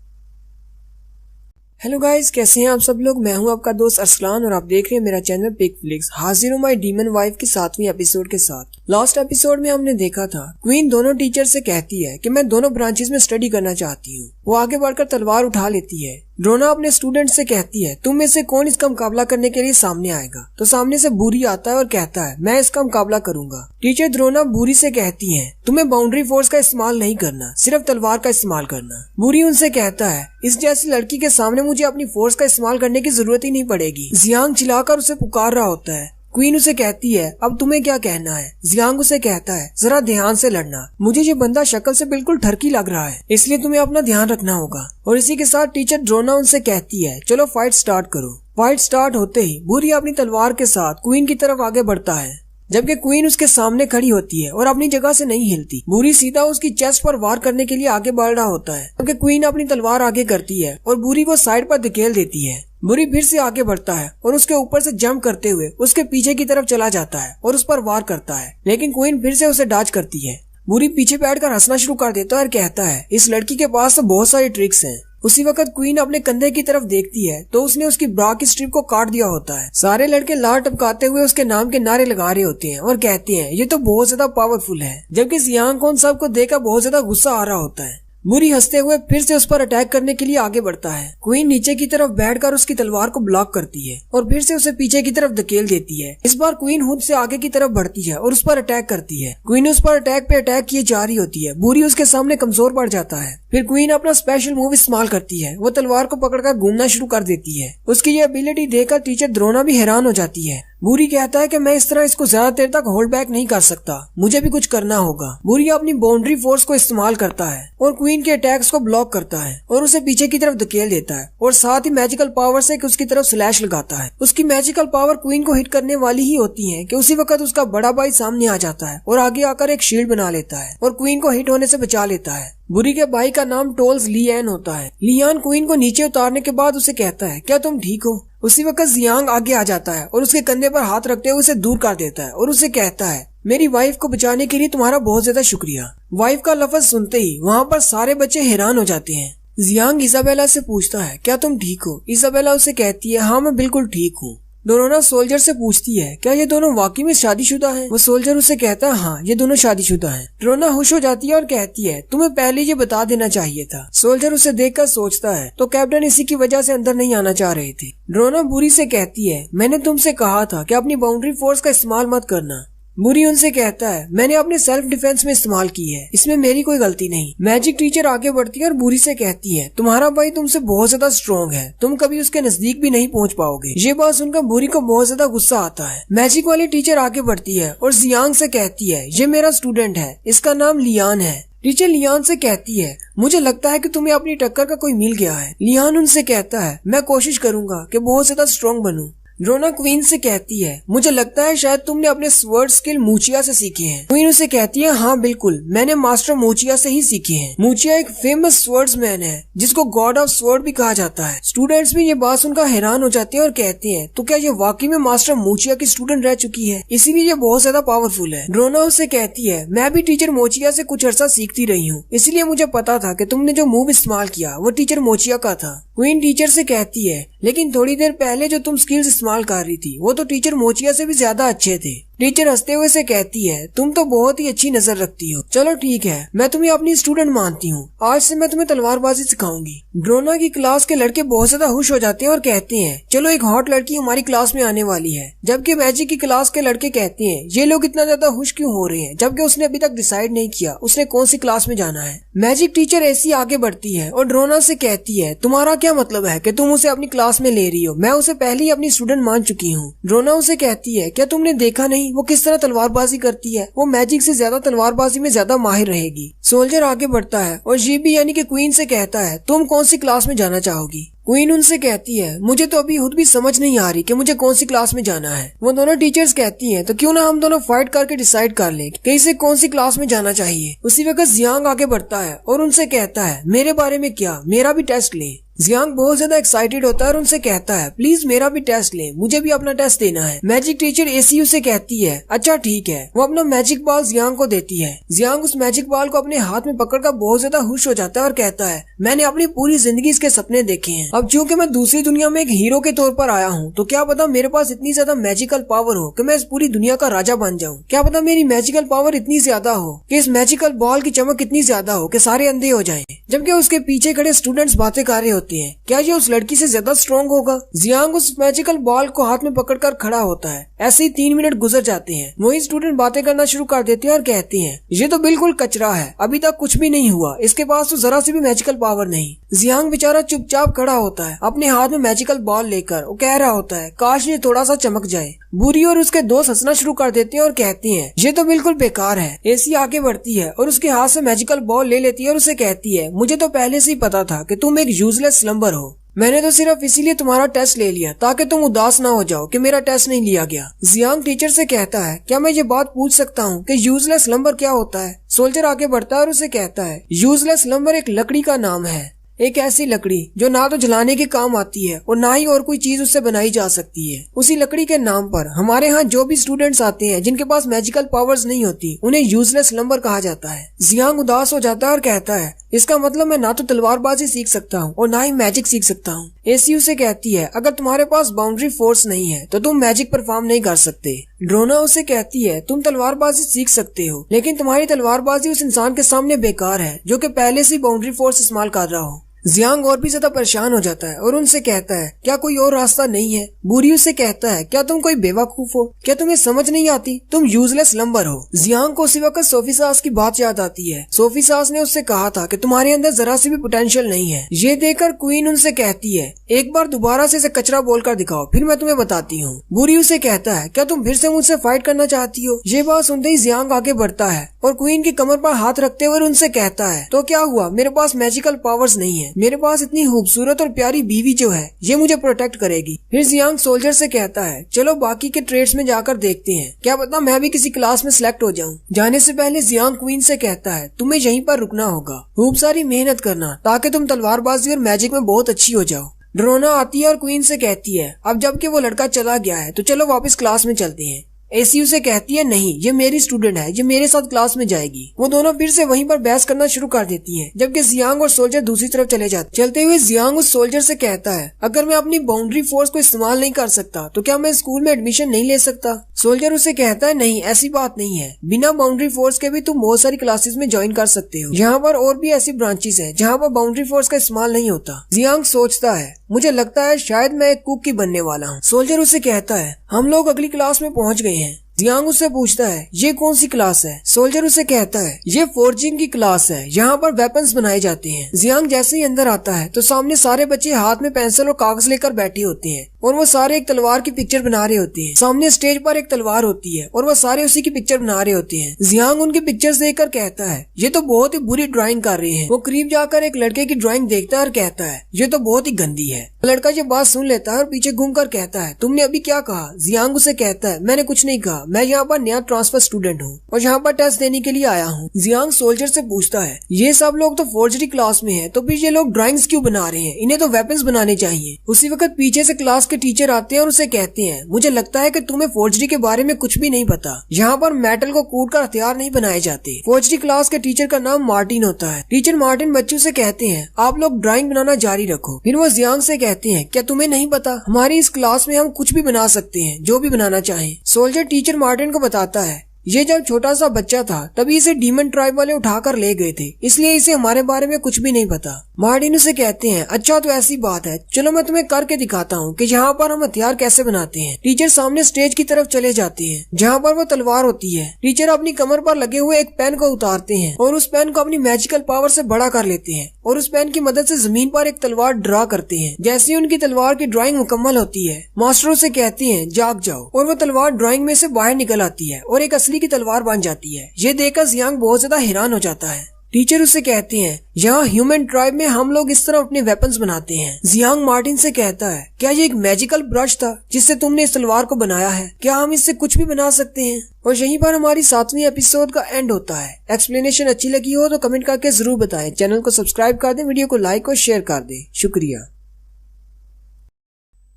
हेलो गाइस, कैसे हैं आप सब लोग? मैं हूं आपका दोस्त अरसलान और आप देख रहे हैं मेरा चैनल पिक फ्लिक्स। हाजिर हूं माय डीमन वाइफ की 7वीं एपिसोड के साथ। लास्ट एपिसोड में हमने देखा था क्वीन दोनों टीचर से कहती है कि मैं दोनों ब्रांचेस में स्टडी करना चाहती हूँ। वो आगे बढ़कर तलवार उठा लेती है। ड्रोना अपने स्टूडेंट से कहती है, तुम में से कौन इसका मुकाबला करने के लिए सामने आएगा? तो सामने से बूरी आता है और कहता है, मैं इसका मुकाबला करूंगा। टीचर ड्रोना बूरी से कहती है, तुम्हें बाउंड्री फोर्स का इस्तेमाल नहीं करना, सिर्फ तलवार का इस्तेमाल करना। बूरी उनसे कहता है, इस जैसी लड़की के सामने मुझे अपनी फोर्स का इस्तेमाल करने की जरूरत ही नहीं पड़ेगी। जियांग चिल्लाकर उसे पुकार रहा होता है। क्वीन उसे कहती है, अब तुम्हें क्या कहना है? जियांग उसे कहता है, जरा ध्यान से लड़ना, मुझे ये बंदा शक्ल से बिल्कुल ठरकी लग रहा है, इसलिए तुम्हें अपना ध्यान रखना होगा। और इसी के साथ टीचर ड्रोना उनसे कहती है, चलो फाइट स्टार्ट करो। फाइट स्टार्ट होते ही बूरी अपनी तलवार के साथ क्वीन की तरफ आगे बढ़ता है, जबकि क्वीन उसके सामने खड़ी होती है और अपनी जगह से नहीं हिलती। बूरी सीधा उसकी चेस्ट पर वार करने के लिए आगे बढ़ रहा होता है, जबकि क्वीन अपनी तलवार आगे करती है और बूरी को साइड पर धकेल देती है। बूरी फिर से आगे बढ़ता है और उसके ऊपर से जंप करते हुए उसके पीछे की तरफ चला जाता है और उस पर वार करता है, लेकिन क्वीन फिर से उसे डॉज करती है। बूरी पीछे बैठकर हंसना शुरू कर देता है और कहता है, इस लड़की के पास तो बहुत सारी ट्रिक्स हैं। उसी वक्त क्वीन अपने कंधे की तरफ देखती है तो उसने उसकी ब्रा की स्ट्रिप को काट दिया होता है। सारे लड़के लार टपकाते हुए उसके नाम के नारे लगा रहे होते हैं और कहते हैं, ये तो बहुत ज्यादा पावरफुल है, जबकि जियांग को उन सबको देखकर बहुत ज्यादा गुस्सा आ रहा होता है। बूरी हंसते हुए फिर से उस पर अटैक करने के लिए आगे बढ़ता है। क्वीन नीचे की तरफ बैठकर उसकी तलवार को ब्लॉक करती है और फिर से उसे पीछे की तरफ धकेल देती है। इस बार क्वीन खुद से आगे की तरफ बढ़ती है और उस पर अटैक करती है। क्वीन उस पर अटैक पे अटैक किए जा रही होती है। बूरी उसके सामने कमजोर पड़ जाता है। फिर क्वीन अपना स्पेशल मूव इस्तेमाल करती है। वो तलवार को पकड़कर घूमना शुरू कर देती है। उसकी ये एबिलिटी देखकर टीचर द्रोना भी हैरान हो जाती है। बूरी कहता है कि मैं इस तरह इसको ज्यादा देर तक होल्ड बैक नहीं कर सकता, मुझे भी कुछ करना होगा। बूरी अपनी बाउंड्री फोर्स को इस्तेमाल करता है और क्वीन के अटैक्स को ब्लॉक करता है और उसे पीछे की तरफ धकेल देता है और साथ ही मैजिकल पावर से उसकी तरफ स्लैश लगाता है। उसकी मैजिकल पावर क्वीन को हिट करने वाली ही होती है कि उसी वक्त उसका बड़ा भाई सामने आ जाता है और आगे आकर एक शील्ड बना लेता है और क्वीन को हिट होने से बचा लेता है। बुरी के भाई का नाम टोल्स लियान होता है। लियान क्वीन को नीचे उतारने के बाद उसे कहता है, क्या तुम ठीक हो? उसी वक्त जियांग आगे आ जाता है और उसके कंधे पर हाथ रखते हुए उसे दूर कर देता है और उसे कहता है, मेरी वाइफ को बचाने के लिए तुम्हारा बहुत ज्यादा शुक्रिया। वाइफ का लफ्ज सुनते ही वहाँ पर सारे बच्चे हैरान हो जाते हैं। जियांग इजाबेला से पूछता है, क्या तुम ठीक हो? इजाबेला उसे कहती है, हाँ मैं बिल्कुल ठीक हूँ। डोरोना सोल्जर से पूछती है, क्या ये दोनों वाकई में शादीशुदा हैं? वो सोल्जर उसे कहता है, हाँ ये दोनों शादीशुदा हैं। डोरोना खुश हो जाती है और कहती है, तुम्हें पहले ये बता देना चाहिए था। सोल्जर उसे देखकर सोचता है, तो कैप्टन इसी की वजह से अंदर नहीं आना चाह रहे थे। डोरोना बुरी से कहती है, मैंने तुमसे कहा था कि अपनी बाउंड्री फोर्स का इस्तेमाल मत करना। बुरी उनसे कहता है, मैंने अपने सेल्फ डिफेंस में इस्तेमाल की है, इसमें मेरी कोई गलती नहीं। मैजिक टीचर आगे बढ़ती है और बुरी से कहती है, तुम्हारा भाई तुमसे बहुत ज्यादा स्ट्रॉन्ग है, तुम कभी उसके नजदीक भी नहीं पहुंच पाओगे। ये बात सुनकर बुरी को बहुत ज्यादा गुस्सा आता है। मैजिक वाली टीचर आगे बढ़ती है और जियांग से कहती है, ये मेरा स्टूडेंट है, इसका नाम लियान है। टीचर लियान से कहती है, मुझे लगता है कि तुम्हें अपनी टक्कर का कोई मिल गया है। लियान उनसे कहता है, मैं कोशिश करूंगा कि बहुत ज्यादा स्ट्रॉन्ग बनूं। ड्रोना क्वीन से कहती है, मुझे लगता है शायद तुमने अपने स्वर्ड स्किल मूचिया से सीखे हैं। क्वीन उसे कहती है, हाँ बिल्कुल, मैंने मास्टर मूचिया से ही सीखे हैं। मूचिया एक फेमस स्वर्ड्समैन है जिसको गॉड ऑफ स्वर्ड भी कहा जाता है। स्टूडेंट्स भी ये बात सुनकर हैरान हो जाते हैं और कहते हैं, तो क्या ये वाकई में मास्टर मूचिया की स्टूडेंट रह चुकी है, इसीलिए ये बहुत ज्यादा पावरफुल है। ड्रोना उसे कहती है, मैं भी टीचर मोचिया से कुछ अर्सा सीखती रही हूँ, इसलिए मुझे पता था कि तुमने जो मूव इस्तेमाल किया वो टीचर मोचिया का था। क्वीन टीचर से कहती है, लेकिन थोड़ी देर पहले जो तुम स्किल्स इस्तेमाल कर रही थी वो तो टीचर मोचिया से भी ज्यादा अच्छे थे। टीचर हंसते हुए से कहती है, तुम तो बहुत ही अच्छी नजर रखती हो। चलो ठीक है, मैं तुम्हें अपनी स्टूडेंट मानती हूँ। आज से मैं तुम्हें तलवारबाजी सिखाऊंगी। ड्रोना की क्लास के लड़के बहुत ज्यादा खुश हो जाते हैं और कहते हैं, चलो एक हॉट लड़की हमारी क्लास में आने वाली है। जबकि मैजिक की क्लास के लड़के कहते हैं, ये लोग इतना ज्यादा खुश क्यों हो रहे हैं, जबकि उसने अभी तक डिसाइड नहीं किया उसने कौन सी क्लास में जाना है। मैजिक टीचर ऐसी आगे बढ़ती है और ड्रोना से कहती है, तुम्हारा क्या मतलब है कि तुम उसे अपनी क्लास में ले रही हो? मैं उसे पहले ही अपनी स्टूडेंट मान चुकी हूँ। ड्रोना उसे कहती है, क्या तुमने देखा नहीं वो किस तरह तलवारबाजी करती है? वो मैजिक से ज्यादा तलवारबाजी में ज्यादा माहिर रहेगी। सोल्जर आगे बढ़ता है और जीबी यानी कि क्वीन से कहता है, तुम कौन सी क्लास में जाना चाहोगी? क्वीन उनसे कहती है, मुझे तो अभी खुद भी समझ नहीं आ रही कि मुझे कौन सी क्लास में जाना है। वो दोनों टीचर्स कहती हैं, तो क्यों ना हम दोनों फाइट करके डिसाइड कर लें कि इसे कौन सी क्लास में जाना चाहिए। उसी वक्त जियांग आगे बढ़ता है और उनसे कहता है, मेरे बारे में क्या, मेरा भी टेस्ट लें। जियांग बहुत ज्यादा एक्साइटेड होता है और उनसे कहता है, प्लीज मेरा भी टेस्ट लें, मुझे भी अपना टेस्ट देना है। मैजिक टीचर एसीयू से कहती है, अच्छा ठीक है। वो अपना मैजिक बॉल जियांग को देती है। जियांग उस मैजिक बॉल को अपने हाथ में पकड़कर बहुत ज्यादा खुश हो जाता है और कहता है, मैंने अपनी पूरी जिंदगी इसके सपने देखे हैं। अब चूंकि मैं दूसरी दुनिया में एक हीरो के तौर पर आया हूँ, तो क्या पता मेरे पास इतनी ज्यादा मैजिकल पावर हो कि मैं इस पूरी दुनिया का राजा बन जाऊँ। क्या पता मेरी मैजिकल पावर इतनी ज्यादा हो कि इस मैजिकल बॉल की चमक इतनी ज्यादा हो कि सारे अंधे हो जाएं। जबकि उसके पीछे खड़े स्टूडेंट्स बातें कर रहे होते हैं, क्या ये उस लड़की से ज्यादा स्ट्रॉन्ग होगा? जियांग उस मैजिकल बॉल को हाथ में पकड़कर खड़ा होता है। ऐसे ही 3 मिनट गुजर जाते हैं। वही स्टूडेंट बातें करना शुरू कर देते हैं और कहते हैं, ये तो बिल्कुल कचरा है, अभी तक कुछ भी नहीं हुआ, इसके पास तो जरा सी भी मैजिकल पावर नहीं। जियांग बेचारा चुपचाप खड़ा होता है अपने हाथ में मैजिकल बॉल लेकर। वो कह रहा होता है, काश ये थोड़ा सा चमक जाए। बुरी और उसके दोस्त हंसना शुरू कर देते हैं और कहते हैं, ये तो बिल्कुल बेकार है। एसी आगे बढ़ती है और उसके हाथ से मैजिकल बॉल ले लेती है और उसे कहती है, मुझे तो पहले से ही पता था कि तुम एक यूजलेस स्लम्बर हो। मैंने तो सिर्फ इसीलिए तुम्हारा टेस्ट ले लिया ताकि तुम उदास ना हो जाओ कि मेरा टेस्ट नहीं लिया गया। जियांग टीचर से कहता है, क्या मैं ये बात पूछ सकता हूँ कि यूजलेस स्लम्बर क्या होता है? सोल्जर आगे बढ़ता है और उसे कहता है, यूजलेस स्लम्बर एक लकड़ी का नाम है, एक ऐसी लकड़ी जो ना तो जलाने के काम आती है और ना ही और कोई चीज उससे बनाई जा सकती है। उसी लकड़ी के नाम पर हमारे यहाँ जो भी स्टूडेंट्स आते हैं जिनके पास मैजिकल पावर्स नहीं होती, उन्हें यूजलेस स्लम्बर कहा जाता है। जियांग उदास हो जाता है और कहता है, इसका मतलब मैं ना तो तलवारबाजी सीख सकता हूँ और ना ही मैजिक सीख सकता हूँ। एसीयू से कहती है, अगर तुम्हारे पास बाउंड्री फोर्स नहीं है तो तुम मैजिक परफॉर्म नहीं कर सकते। ड्रोना उसे कहती है, तुम तलवारबाजी सीख सकते हो, लेकिन तुम्हारी तलवारबाजी उस इंसान के सामने बेकार है जो कि पहले से बाउंड्री फोर्स इस्तेमाल कर रहा हो। जियांग और भी ज्यादा परेशान हो जाता है और उनसे कहता है, क्या कोई और रास्ता नहीं है? बुरी उसे कहता है, क्या तुम कोई बेवकूफ हो? क्या तुम्हें समझ नहीं आती? तुम यूजलेस लंबर हो। जियांग को उसी वक्त सोफी सास की बात याद आती है। सोफी सास ने उससे कहा था कि तुम्हारे अंदर जरा सी भी पोटेंशियल नहीं है। ये देखकर क्वीन उनसे कहती है, एक बार दोबारा से इसे कचरा बोलकर दिखाओ, फिर मैं तुम्हें बताती हूँ। बुरी उसे कहता है, क्या तुम फिर से मुझसे फाइट करना चाहती हो? ये बात सुनते ही जियांग आगे बढ़ता है और क्वीन की कमर पर हाथ रखते हुए उनसे कहता है, तो क्या हुआ? मेरे पास मैजिकल पावर्स नहीं है, मेरे पास इतनी खूबसूरत और प्यारी बीवी जो है ये मुझे प्रोटेक्ट करेगी। फिर जियांग सोल्जर से कहता है, चलो बाकी के ट्रेड्स में जाकर देखते हैं, क्या पता मैं भी किसी क्लास में सिलेक्ट हो जाऊं। जाने से पहले जियांग क्वीन से कहता है, तुम्हें यहीं पर रुकना होगा, खूब सारी मेहनत करना ताकि तुम तलवारबाजी और मैजिक में बहुत अच्छी हो जाओ। ड्रोना आती है और क्वीन से कहती है, अब जबकि वो लड़का चला गया है तो चलो वापस क्लास में चलते हैं। एसीयू से कहती है, नहीं ये मेरी स्टूडेंट है, ये मेरे साथ क्लास में जाएगी। वो दोनों फिर से वहीं पर बहस करना शुरू कर देती हैं, जबकि जियांग और सोल्जर दूसरी तरफ चले जाते। चलते हुए जियांग उस सोल्जर से कहता है, अगर मैं अपनी बाउंड्री फोर्स को इस्तेमाल नहीं कर सकता तो क्या मैं स्कूल में एडमिशन नहीं ले सकता? सोल्जर उसे कहता है, नहीं ऐसी बात नहीं है, बिना बाउंड्री फोर्स के भी तुम बहुत सारी क्लासेस में ज्वाइन कर सकते हो। यहाँ पर और भी ऐसी ब्रांचेस है जहाँ पर बाउंड्री फोर्स का इस्तेमाल नहीं होता। जियांग सोचता है, मुझे लगता है शायद मैं एक कुक की बनने वाला हूँ। सोल्जर उसे कहता है, हम लोग अगली क्लास में पहुँच गए हैं। जियांग उससे पूछता है, ये कौन सी क्लास है? सोल्जर उसे कहता है, ये फोर्जिंग की क्लास है, यहाँ पर वेपन्स बनाए जाते हैं। जियांग जैसे ही अंदर आता है तो सामने सारे बच्चे हाथ में पेंसिल और कागज लेकर बैठे होते हैं। और वो सारे एक तलवार की पिक्चर बना रहे होते हैं। सामने स्टेज पर एक तलवार होती है और वो सारे उसी की पिक्चर बना रहे होते हैं। जियांग उनकी पिक्चर्स देखकर कहता है ये तो बहुत ही बुरी ड्राइंग कर रहे हैं। वो करीब जाकर एक लड़के की ड्राइंग देखता है और कहता है ये तो बहुत ही गंदी है। लड़का ये बात सुन लेता है और पीछे घूमकर कहता है तुमने अभी क्या कहा? जियांग उसे कहता है मैंने कुछ नहीं कहा, मैं यहाँ पर नया ट्रांसफर स्टूडेंट हूँ और यहाँ पर टेस्ट देने के लिए आया हूँ। जियांग सोल्जर से पूछता है ये सब लोग तो फोर्जरी क्लास में है, तो फिर ये लोग ड्राइंग्स क्यों बना रहे हैं? इन्हें तो वेपन्स बनाने चाहिए। उसी वक्त पीछे से क्लास के टीचर आते हैं और उसे कहते हैं मुझे लगता है कि तुम्हें फोर्जरी के बारे में कुछ भी नहीं पता। यहाँ पर मेटल को कूटकर हथियार नहीं बनाए जाते। फोर्जरी क्लास के टीचर का नाम मार्टिन होता है। टीचर मार्टिन बच्चों से कहते हैं आप लोग ड्राइंग बनाना जारी रखो। फिर वो जियांग से कहते हैं क्या तुम्हें नहीं पता हमारी इस क्लास में हम कुछ भी बना सकते हैं, जो भी बनाना चाहें। सोल्जर टीचर मार्टिन को बताता है ये जब छोटा सा बच्चा था तभी इसे डीमन ट्राइब वाले उठाकर ले गए थे, इसलिए इसे हमारे बारे में कुछ भी नहीं पता। मार्टिन उसे कहते हैं अच्छा तो ऐसी बात है, चलो मैं तुम्हें करके दिखाता हूँ कि यहाँ पर हम हथियार कैसे बनाते हैं। टीचर सामने स्टेज की तरफ चले जाते हैं जहाँ पर वो तलवार होती है। टीचर अपनी कमर पर लगे हुए एक पेन को उतारते हैं और उस पेन को अपनी मैजिकल पावर से बड़ा कर लेते हैं और उस पेन की मदद से जमीन पर एक तलवार ड्रा करते हैं। जैसे ही उनकी तलवार की ड्राइंग मुकम्मल होती है मास्टर उसे कहते हैं जाग जाओ, और वो तलवार ड्राइंग में से बाहर निकल आती है और एक असली की तलवार बन जाती है। ये देखकर जियांग बहुत ज्यादा हैरान हो जाता है। टीचर उसे कहते हैं यहाँ ह्यूमन ट्राइब में हम लोग इस तरह अपने वेपन्स बनाते हैं। जियांग मार्टिन से कहता है क्या ये एक मैजिकल ब्रश था जिससे तुमने इस तलवार को बनाया है? क्या हम इससे कुछ भी बना सकते हैं? और यहीं पर हमारी 7वीं एपिसोड का एंड होता है। एक्सप्लेनेशन अच्छी लगी हो तो कमेंट करके जरूर बताएं। चैनल को सब्सक्राइब कर दें, वीडियो को लाइक और शेयर कर दें। शुक्रिया।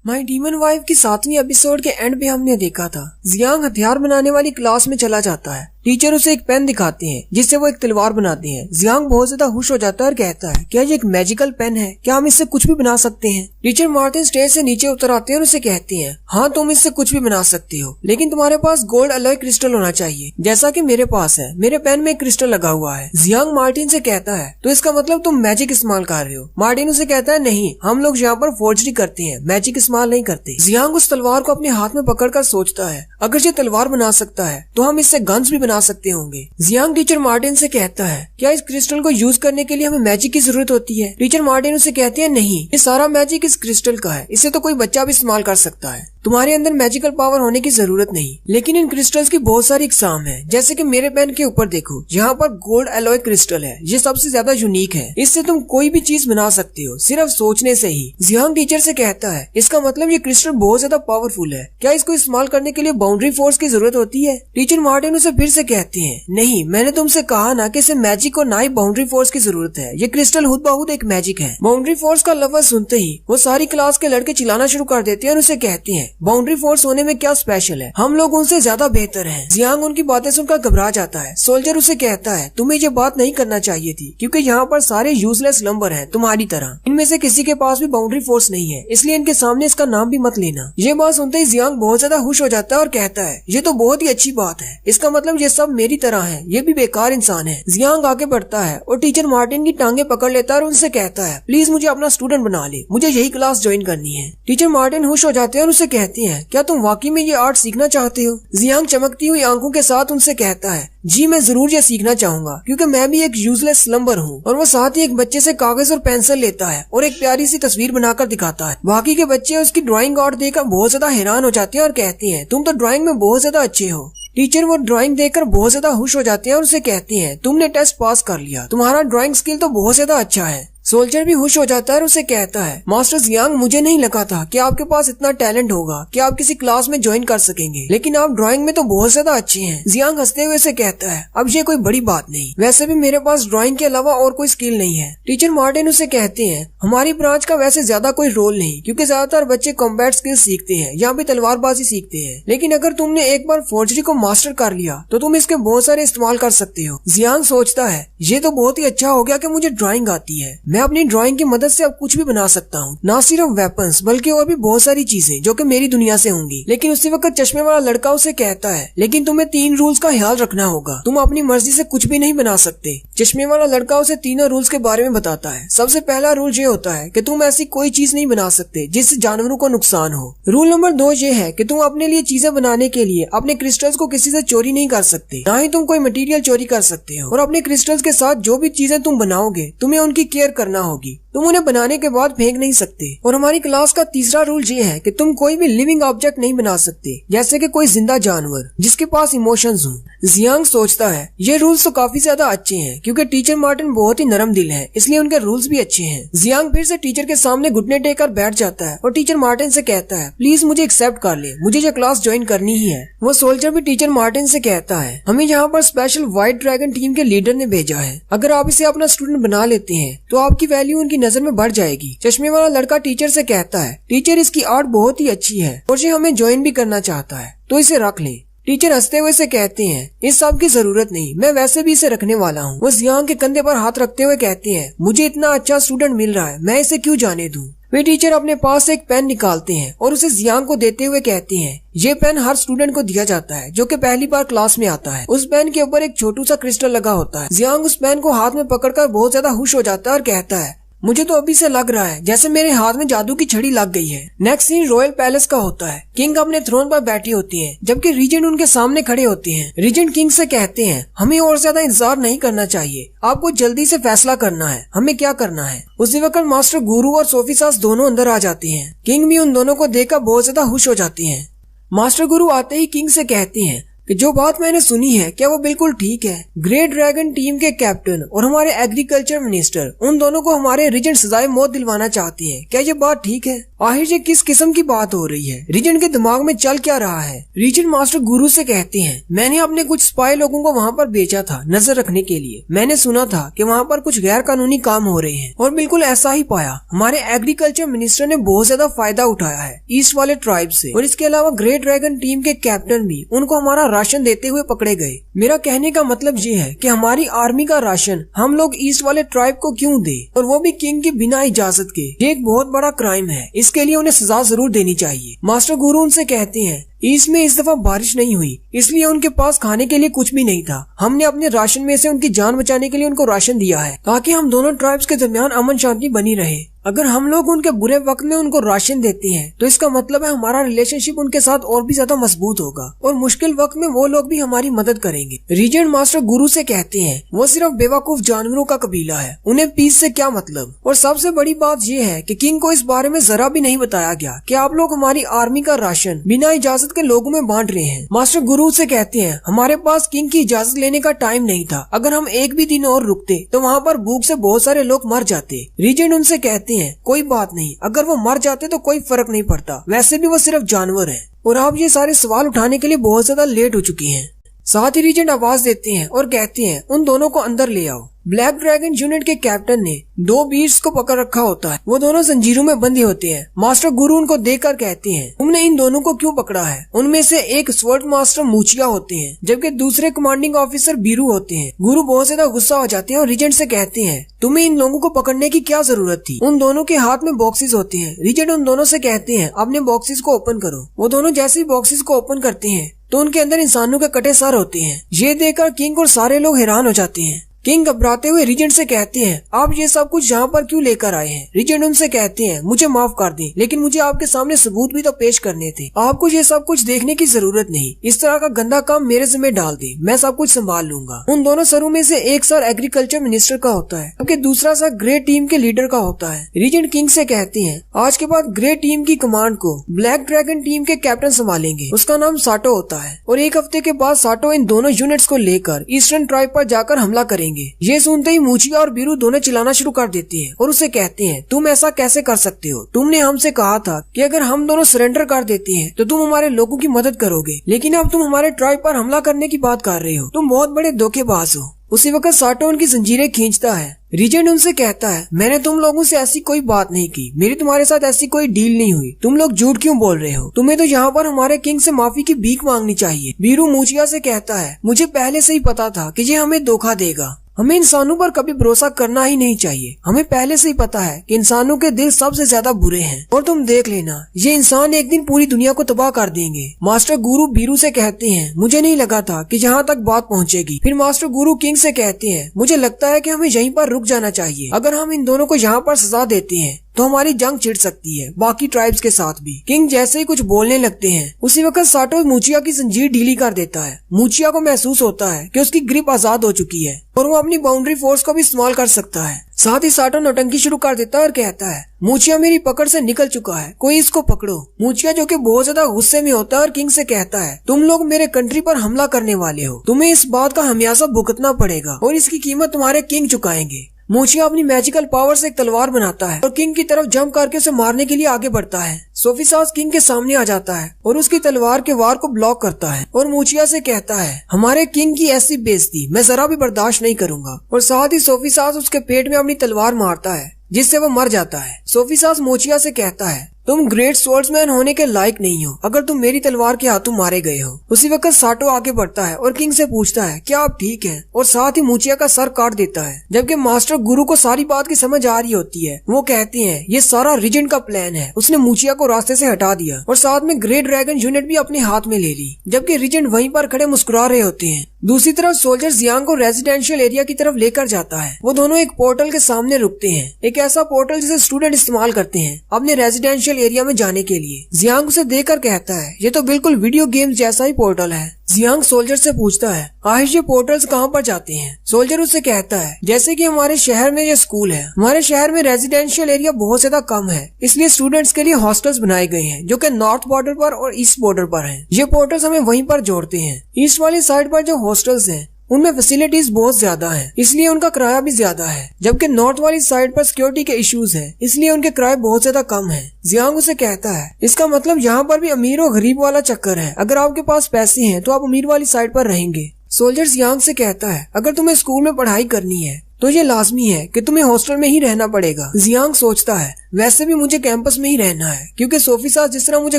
माय डीमन वाइफ की 7वीं एपिसोड के एंड पे हमने देखा था जियांग हथियार बनाने वाली क्लास में चला जाता है। टीचर उसे एक पेन दिखाते हैं जिससे वो एक तलवार बनाते हैं। जियांग बहुत ज्यादा खुश हो जाता है और कहता है क्या ये एक मैजिकल पेन है? क्या हम इससे कुछ भी बना सकते हैं? टीचर मार्टिन स्टेज से नीचे उतर आते हैं और उसे कहते हैं हाँ तुम इससे कुछ भी बना सकते हो, लेकिन तुम्हारे पास गोल्ड अलॉय क्रिस्टल होना चाहिए जैसा कि मेरे पास है। मेरे पेन में एक क्रिस्टल लगा हुआ है। जियांग मार्टिन से कहता है तो इसका मतलब तुम मैजिक इस्तेमाल कर रहे हो? मार्टिन उसे कहता है नहीं, हम लोग यहाँ पर फोर्जरी करते हैं, मैजिक इस्तेमाल नहीं करते। जियांग उस तलवार को अपने हाथ में पकड़कर सोचता है अगर ये तलवार बना सकता है तो हम इससे गन्स भी बना सकते होंगे। जियांग टीचर मार्टिन से कहता है क्या इस क्रिस्टल को यूज करने के लिए हमें मैजिक की जरूरत होती है? टीचर मार्टिन उसे कहते हैं नहीं, ये सारा मैजिक इस क्रिस्टल का है, इसे तो कोई बच्चा भी इस्तेमाल कर सकता है। तुम्हारे अंदर मैजिकल पावर होने की जरूरत नहीं, लेकिन इन क्रिस्टल्स की बहुत सारी इकसाम है। जैसे कि मेरे पेन के ऊपर देखो, यहाँ पर गोल्ड एलॉय क्रिस्टल है, ये सबसे ज्यादा यूनिक है। इससे तुम कोई भी चीज बना सकते हो सिर्फ सोचने से ही। जियांग टीचर से कहता है इसका मतलब ये क्रिस्टल बहुत ज्यादा पावरफुल है, क्या इसको इस्तेमाल करने के लिए बाउंड्री फोर्स की जरूरत होती है? टीचर मार्टिन उसे फिर से कहते हैं नहीं, मैंने तुमसे कहा ना कि इसे मैजिक और ना ही बाउंड्री फोर्स की जरूरत है। ये क्रिस्टल खुद बहुद एक मैजिक है। बाउंड्री फोर्स का लफ्ज सुनते ही वो सारी क्लास के लड़के चिल्लाना शुरू कर देते हैं और उसे कहते हैं बाउंड्री फोर्स होने में क्या स्पेशल है, हम लोग उनसे ज्यादा बेहतर हैं। जियांग उनकी बातें सुनकर घबरा जाता है। सोल्जर उसे कहता है तुम्हें ये बात नहीं करना चाहिए थी, क्योंकि यहाँ पर सारे यूजलेस लंबर हैं तुम्हारी तरह। इनमें से किसी के पास भी बाउंड्री फोर्स नहीं है, इसलिए इनके सामने इसका नाम भी मत लेना। ये बात सुनते ही जियांग बहुत ज्यादा खुश हो जाता है और कहता है ये तो बहुत ही अच्छी बात है, इसका मतलब ये सब मेरी तरह है, ये भी बेकार इंसान है। जियांग आगे बढ़ता है और टीचर मार्टिन की टांगे पकड़ लेता है और उनसे कहता है प्लीज मुझे अपना स्टूडेंट बना ले, मुझे यही क्लास ज्वाइन करनी है। टीचर मार्टिन खुश हो जाते हैं और उसे कहते हैं क्या तुम वाकई में ये आर्ट सीखना चाहते हो? जियांग चमकती हुई आंखों के साथ उनसे कहता है जी मैं जरूर ये सीखना चाहूंगा, क्योंकि मैं भी एक यूजलेस स्लम्बर हूँ। और वो साथ ही एक बच्चे से कागज और पेंसिल लेता है और एक प्यारी सी तस्वीर बनाकर दिखाता है। बाकी के बच्चे उसकी ड्राइंग आर्ट देखकर बहुत ज्यादा हैरान हो जाते हैं और कहते हैं तुम तो ड्राइंग में बहुत ज्यादा अच्छे हो। टीचर वो ड्राइंग देखकर बहुत ज्यादा खुश हो जाते हैं और उसे कहते हैं तुमने टेस्ट पास कर लिया, तुम्हारा ड्राइंग स्किल तो बहुत ज्यादा अच्छा है। सोल्जर भी खुश हो जाता है और उसे कहता है मास्टर जियांग मुझे नहीं लगा था कि आपके पास इतना टैलेंट होगा कि आप किसी क्लास में ज्वाइन कर सकेंगे, लेकिन आप ड्राइंग में तो बहुत ज्यादा अच्छे हैं। जियांग हंसते हुए से कहता है अब ये कोई बड़ी बात नहीं, वैसे भी मेरे पास ड्राइंग के अलावा और कोई स्किल नहीं है। टीचर मार्टिन उसे कहते हैं हमारी ब्रांच का वैसे ज्यादा कोई रोल नहीं, क्योंकि ज्यादातर बच्चे कॉम्बैट स्किल सीखते हैं या भी तलवारबाजी सीखते हैं, लेकिन अगर तुमने एक बार फोर्जरी को मास्टर कर लिया तो तुम इसके बहुत सारे इस्तेमाल कर सकते हो। जियांग सोचता है ये तो बहुत ही अच्छा हो गया कि मुझे ड्राइंग आती है, मैं अपनी ड्राइंग की मदद से अब कुछ भी बना सकता हूँ, ना सिर्फ वेपन्स बल्कि और भी बहुत सारी चीजें जो कि मेरी दुनिया से होंगी। लेकिन उसी वक्त चश्मे वाला लड़का उसे कहता है लेकिन तुम्हें 3 रूल्स का ख्याल रखना होगा, तुम अपनी मर्जी से कुछ भी नहीं बना सकते। चश्मे वाला लड़का उसे तीनों रूल्स के बारे में बताता है। सबसे पहला रूल ये होता है कि तुम ऐसी कोई चीज नहीं बना सकते जिससे जानवरों को नुकसान हो। रूल नंबर 2 ये है कि तुम अपने लिए चीजें बनाने के लिए अपने क्रिस्टल्स को किसी से चोरी नहीं कर सकते, ना ही तुम कोई मटेरियल चोरी कर सकते हो। और अपने क्रिस्टल्स के साथ जो भी चीजें तुम बनाओगे तुम्हें उनकी केयर करना होगी। तुम उन्हें बनाने के बाद फेंक नहीं सकते। और हमारी क्लास का तीसरा रूल ये है कि तुम कोई भी लिविंग ऑब्जेक्ट नहीं बना सकते, जैसे कि कोई जिंदा जानवर जिसके पास इमोशंस हो। जियांग सोचता है ये रूल्स तो काफी ज्यादा अच्छे हैं क्योंकि टीचर मार्टिन बहुत ही नरम दिल है, इसलिए उनके रूल्स भी अच्छे हैं। जियांग फिर से टीचर के सामने घुटने टेक कर बैठ जाता है और टीचर मार्टिन से कहता है प्लीज मुझे एक्सेप्ट कर ले, मुझे ये क्लास ज्वाइन करनी ही है। वो सोल्जर भी टीचर मार्टिन से कहता है हमें यहाँ पर स्पेशल व्हाइट ड्रैगन टीम के लीडर ने भेजा है, अगर आप इसे अपना स्टूडेंट बना लेते हैं तो आपकी वैल्यू उनकी नजर में बढ़ जाएगी। चश्मे वाला लड़का टीचर से कहता है टीचर इसकी आर्ट बहुत ही अच्छी है और ये हमें ज्वाइन भी करना चाहता है, तो इसे रख लें। टीचर हंसते हुए से कहते हैं इस सब की जरूरत नहीं, मैं वैसे भी इसे रखने वाला हूँ। वो जियांग के कंधे पर हाथ रखते हुए कहते हैं मुझे इतना अच्छा स्टूडेंट मिल रहा है, मैं इसे क्यों जाने दूं। वे टीचर अपने पास से एक पेन निकालते हैं और उसे जियांग को देते हुए कहते हैं ये पेन हर स्टूडेंट को दिया जाता है जो कि पहली बार क्लास में आता है। उस पेन के ऊपर एक छोटू सा क्रिस्टल लगा होता है। जियांग उस पेन को हाथ में पकड़कर बहुत ज्यादा खुश हो जाता है और कहता है मुझे तो अभी से लग रहा है जैसे मेरे हाथ में जादू की छड़ी लग गई है। नेक्स्ट सीन रॉयल पैलेस का होता है। किंग अपने थ्रोन पर बैठी होती हैं, जबकि रीजेंट उनके सामने खड़े होते हैं। रीजेंट किंग से कहते हैं हमें और ज्यादा इंतजार नहीं करना चाहिए, आपको जल्दी से फैसला करना है हमें क्या करना है। उसी वक्त मास्टर गुरु और सोफी सास दोनों अंदर आ जाती हैं। किंग भी उन दोनों को देखकर बहुत ज्यादा खुश हो जाती हैं। मास्टर गुरु आते ही किंग से कहती हैं कि जो बात मैंने सुनी है क्या वो बिल्कुल ठीक है। ग्रेट ड्रैगन टीम के कैप्टन और हमारे एग्रीकल्चर मिनिस्टर उन दोनों को हमारे रीजेंट सजाए मौत दिलवाना चाहती हैं, क्या ये बात ठीक है। आखिर ये किस किस्म की बात हो रही है, रीजेंट के दिमाग में चल क्या रहा है। रीजेंट मास्टर गुरु से कहते हैं मैंने अपने कुछ स्पाई लोगों को वहाँ पर भेजा था नजर रखने के लिए। मैंने सुना था कि वहाँ पर कुछ गैर कानूनी काम हो रहे हैं और बिल्कुल ऐसा ही पाया। हमारे एग्रीकल्चर मिनिस्टर ने बहुत ज्यादा फायदा उठाया है ईस्ट वाले ट्राइब से, और इसके अलावा ग्रेट ड्रैगन टीम के कैप्टन भी उनको हमारा राशन देते हुए पकड़े गए। मेरा कहने का मतलब ये है कि हमारी आर्मी का राशन हम लोग ईस्ट वाले ट्राइब को क्यों दे, और वो भी किंग की बिना इजाजत के। ये एक बहुत बड़ा क्राइम है, इसके लिए उन्हें सजा जरूर देनी चाहिए। मास्टर गुरु उनसे कहते हैं ईस्ट में इस दफा बारिश नहीं हुई, इसलिए उनके पास खाने के लिए कुछ भी नहीं था। हमने अपने राशन में से उनकी जान बचाने के लिए उनको राशन दिया है ताकि हम दोनों ट्राइब्स के दरमियान अमन शांति बनी रहे। अगर हम लोग उनके बुरे वक्त में उनको राशन देते हैं तो इसका मतलब है हमारा रिलेशनशिप उनके साथ और भी ज्यादा मजबूत होगा और मुश्किल वक्त में वो लोग भी हमारी मदद करेंगे। रीजेंट मास्टर गुरु से कहते हैं वो सिर्फ बेवकूफ जानवरों का कबीला है, उन्हें पीस से क्या मतलब। और सबसे बड़ी बात ये है कि किंग को इस बारे में जरा भी नहीं बताया गया कि आप लोग हमारी आर्मी का राशन बिना इजाजत के लोगों में बांट रहे हैं। मास्टर गुरु से कहते हैं हमारे पास किंग की इजाजत लेने का टाइम नहीं था, अगर हम एक भी दिन और रुकते तो वहाँ पर भूख से बहुत सारे लोग मर जाते। रीजेंट उनसे कहते हैं कोई बात नहीं, अगर वो मर जाते तो कोई फर्क नहीं पड़ता, वैसे भी वो सिर्फ जानवर है। और आप ये सारे सवाल उठाने के लिए बहुत ज्यादा लेट हो चुकी हैं। साथ ही रीजेंट आवाज देते हैं और कहते हैं उन दोनों को अंदर ले आओ। ब्लैक ड्रैगन यूनिट के कैप्टन ने 2 बीट्स को पकड़ रखा होता है, वो दोनों जंजीरों में बंधे होते हैं। मास्टर गुरु उनको देखकर कहते हैं तुमने इन दोनों को क्यों पकड़ा है। उनमें से एक स्वर्ड मास्टर मूचिया होते हैं जबकि दूसरे कमांडिंग ऑफिसर बीरू होते हैं। गुरु बहुत ज्यादा गुस्सा हो जाते हैं और रीजेंट से कहते हैं तुम्हें इन लोगों को पकड़ने की क्या जरूरत थी। उन दोनों के हाथ में बॉक्सेस होते हैं। रीजेंट उन दोनों से कहते हैं अपने बॉक्सेस को ओपन करो। वो दोनों जैसे ही बॉक्सेस को ओपन करते हैं तो उनके अंदर इंसानों के कटे सर होते हैं। ये देखकर किंग और सारे लोग हैरान हो जाते हैं। किंग घबराते हुए रीजेंट से कहते हैं आप ये सब कुछ यहाँ पर क्यों लेकर आए हैं। रीजेंट उनसे कहते हैं मुझे माफ कर दें, लेकिन मुझे आपके सामने सबूत भी तो पेश करने थे। आपको ये सब कुछ देखने की जरूरत नहीं, इस तरह का गंदा काम मेरे जिम्मे डाल दे, मैं सब कुछ संभाल लूंगा। उन दोनों सरों में से एक सर एग्रीकल्चर मिनिस्टर का होता है जबकि दूसरा सर ग्रेट टीम के लीडर का होता है। रीजेंट किंग से कहते हैं आज के बाद ग्रेट टीम की कमांड को ब्लैक ड्रैगन टीम के कैप्टन संभालेंगे, उसका नाम साटो होता है। और एक हफ्ते के बाद साटो इन दोनों यूनिट्स को लेकर ईस्टर्न ट्राइब पर जाकर हमला करेंगे। ये सुनते ही मूचिया और बीरू दोनों चिल्लाना शुरू कर देते हैं और उसे कहते हैं तुम ऐसा कैसे कर सकते हो, तुमने हमसे कहा था कि अगर हम दोनों सरेंडर कर देते हैं तो तुम हमारे लोगों की मदद करोगे, लेकिन अब तुम हमारे ट्राइब पर हमला करने की बात कर रहे हो, तुम बहुत बड़े धोखेबाज हो। उसी वक्त साटो उनकी जंजीरें खींचता है। रीजेंट उनसे कहता है मैंने तुम लोगों से ऐसी कोई बात नहीं की, मेरी तुम्हारे साथ ऐसी कोई डील नहीं हुई, तुम लोग झूठ क्यों बोल रहे हो, तुम्हें तो यहाँ पर हमारे किंग से माफी की भीख मांगनी चाहिए। बीरू मूचिया से कहता है मुझे पहले से ही पता था कि ये हमें धोखा देगा, हमें इंसानों पर कभी भरोसा करना ही नहीं चाहिए। हमें पहले से ही पता है कि इंसानों के दिल सबसे ज्यादा बुरे हैं और तुम देख लेना ये इंसान एक दिन पूरी दुनिया को तबाह कर देंगे। मास्टर गुरु बीरू से कहते हैं मुझे नहीं लगा था कि यहाँ तक बात पहुँचेगी। फिर मास्टर गुरु किंग से कहते हैं मुझे लगता है कि हमें यहीं पर रुक जाना चाहिए, अगर हम इन दोनों को यहाँ पर सजा देते हैं तो हमारी जंग छिड़ सकती है बाकी ट्राइब्स के साथ भी। किंग जैसे ही कुछ बोलने लगते हैं उसी वक्त साटो मूचिया की जंजीर ढीली कर देता है। मूचिया को महसूस होता है कि उसकी ग्रिप आजाद हो चुकी है और वो अपनी बाउंड्री फोर्स का भी इस्तेमाल कर सकता है। साथ ही साटो नौटंकी शुरू कर देता है और कहता है, मूचिया मेरी पकड़ से निकल चुका है, कोई इसको पकड़ो। मूचिया जो कि बहुत ज्यादा गुस्से में होता है और किंग से कहता है, तुम लोग मेरे कंट्री पर हमला करने वाले हो, तुम्हें इस बात का हमेशा भुगतना पड़ेगा और इसकी कीमत तुम्हारे किंग चुकाएंगे। मूचिया अपनी मैजिकल पावर से एक तलवार बनाता है और किंग की तरफ जंप करके उसे मारने के लिए आगे बढ़ता है। सोफिसास किंग के सामने आ जाता है और उसकी तलवार के वार को ब्लॉक करता है और मूचिया से कहता है, हमारे किंग की ऐसी बेइज्जती मैं जरा भी बर्दाश्त नहीं करूंगा। और साथ ही सोफिसास उसके पेट में अपनी तलवार मारता है जिससे वो मर जाता है। सोफिसास मूचिया से कहता है, तुम ग्रेट स्वॉर्ड्समैन होने के लायक नहीं हो अगर तुम मेरी तलवार के हाथों मारे गए हो। उसी वक्त साटो आगे बढ़ता है और किंग से पूछता है, क्या आप ठीक हैं? और साथ ही मूचिया का सर काट देता है। जबकि मास्टर गुरु को सारी बात की समझ आ रही होती है, वो कहते हैं ये सारा रीजेंट का प्लान है, उसने मूचिया को रास्ते से हटा दिया और साथ में ग्रेट ड्रैगन यूनिट भी अपने हाथ में ले ली। जबकि रीजेंट वहीं पर खड़े मुस्कुरा रहे होते हैं। दूसरी तरफ सोल्जर जियांग को रेजिडेंशियल एरिया की तरफ लेकर जाता है। वो दोनों एक पोर्टल के सामने रुकते हैं, एक ऐसा पोर्टल जिसे स्टूडेंट इस्तेमाल करते हैं अपने रेजिडेंशियल एरिया में जाने के लिए। जियांग उसे देखकर कहता है, ये तो बिल्कुल वीडियो गेम जैसा ही पोर्टल है। जियांग सोल्जर से पूछता है, आहिश ये पोर्टल्स कहाँ पर जाते हैं? सोल्जर उससे कहता है, जैसे कि हमारे शहर में ये स्कूल है, हमारे शहर में रेजिडेंशियल एरिया बहुत ज्यादा कम है, इसलिए स्टूडेंट्स के लिए हॉस्टल्स बनाए गए हैं जो कि नॉर्थ बॉर्डर पर और ईस्ट बॉर्डर पर हैं। ये पोर्टल्स हमें वहीं पर जोड़ते हैं। ईस्ट वाली साइड पर जो हॉस्टल्स हैं उनमें फैसिलिटीज बहुत ज्यादा हैं, इसलिए उनका किराया भी ज्यादा है। जबकि नॉर्थ वाली साइड पर सिक्योरिटी के इश्यूज हैं, इसलिए उनके किराए बहुत ज्यादा कम हैं। जियांग उसे कहता है, इसका मतलब यहाँ पर भी अमीर और गरीब वाला चक्कर है, अगर आपके पास पैसे हैं तो आप अमीर वाली साइड पर रहेंगे। सोल्जर जियांग से कहता है, अगर तुम्हें स्कूल में पढ़ाई करनी है तो ये लाजमी है कि तुम्हें हॉस्टल में ही रहना पड़ेगा। जियांग सोचता है, वैसे भी मुझे कैंपस में ही रहना है, क्योंकि सोफिसास जिस तरह मुझे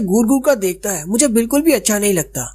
घूर घूर कर देखता है मुझे बिल्कुल भी अच्छा नहीं लगता।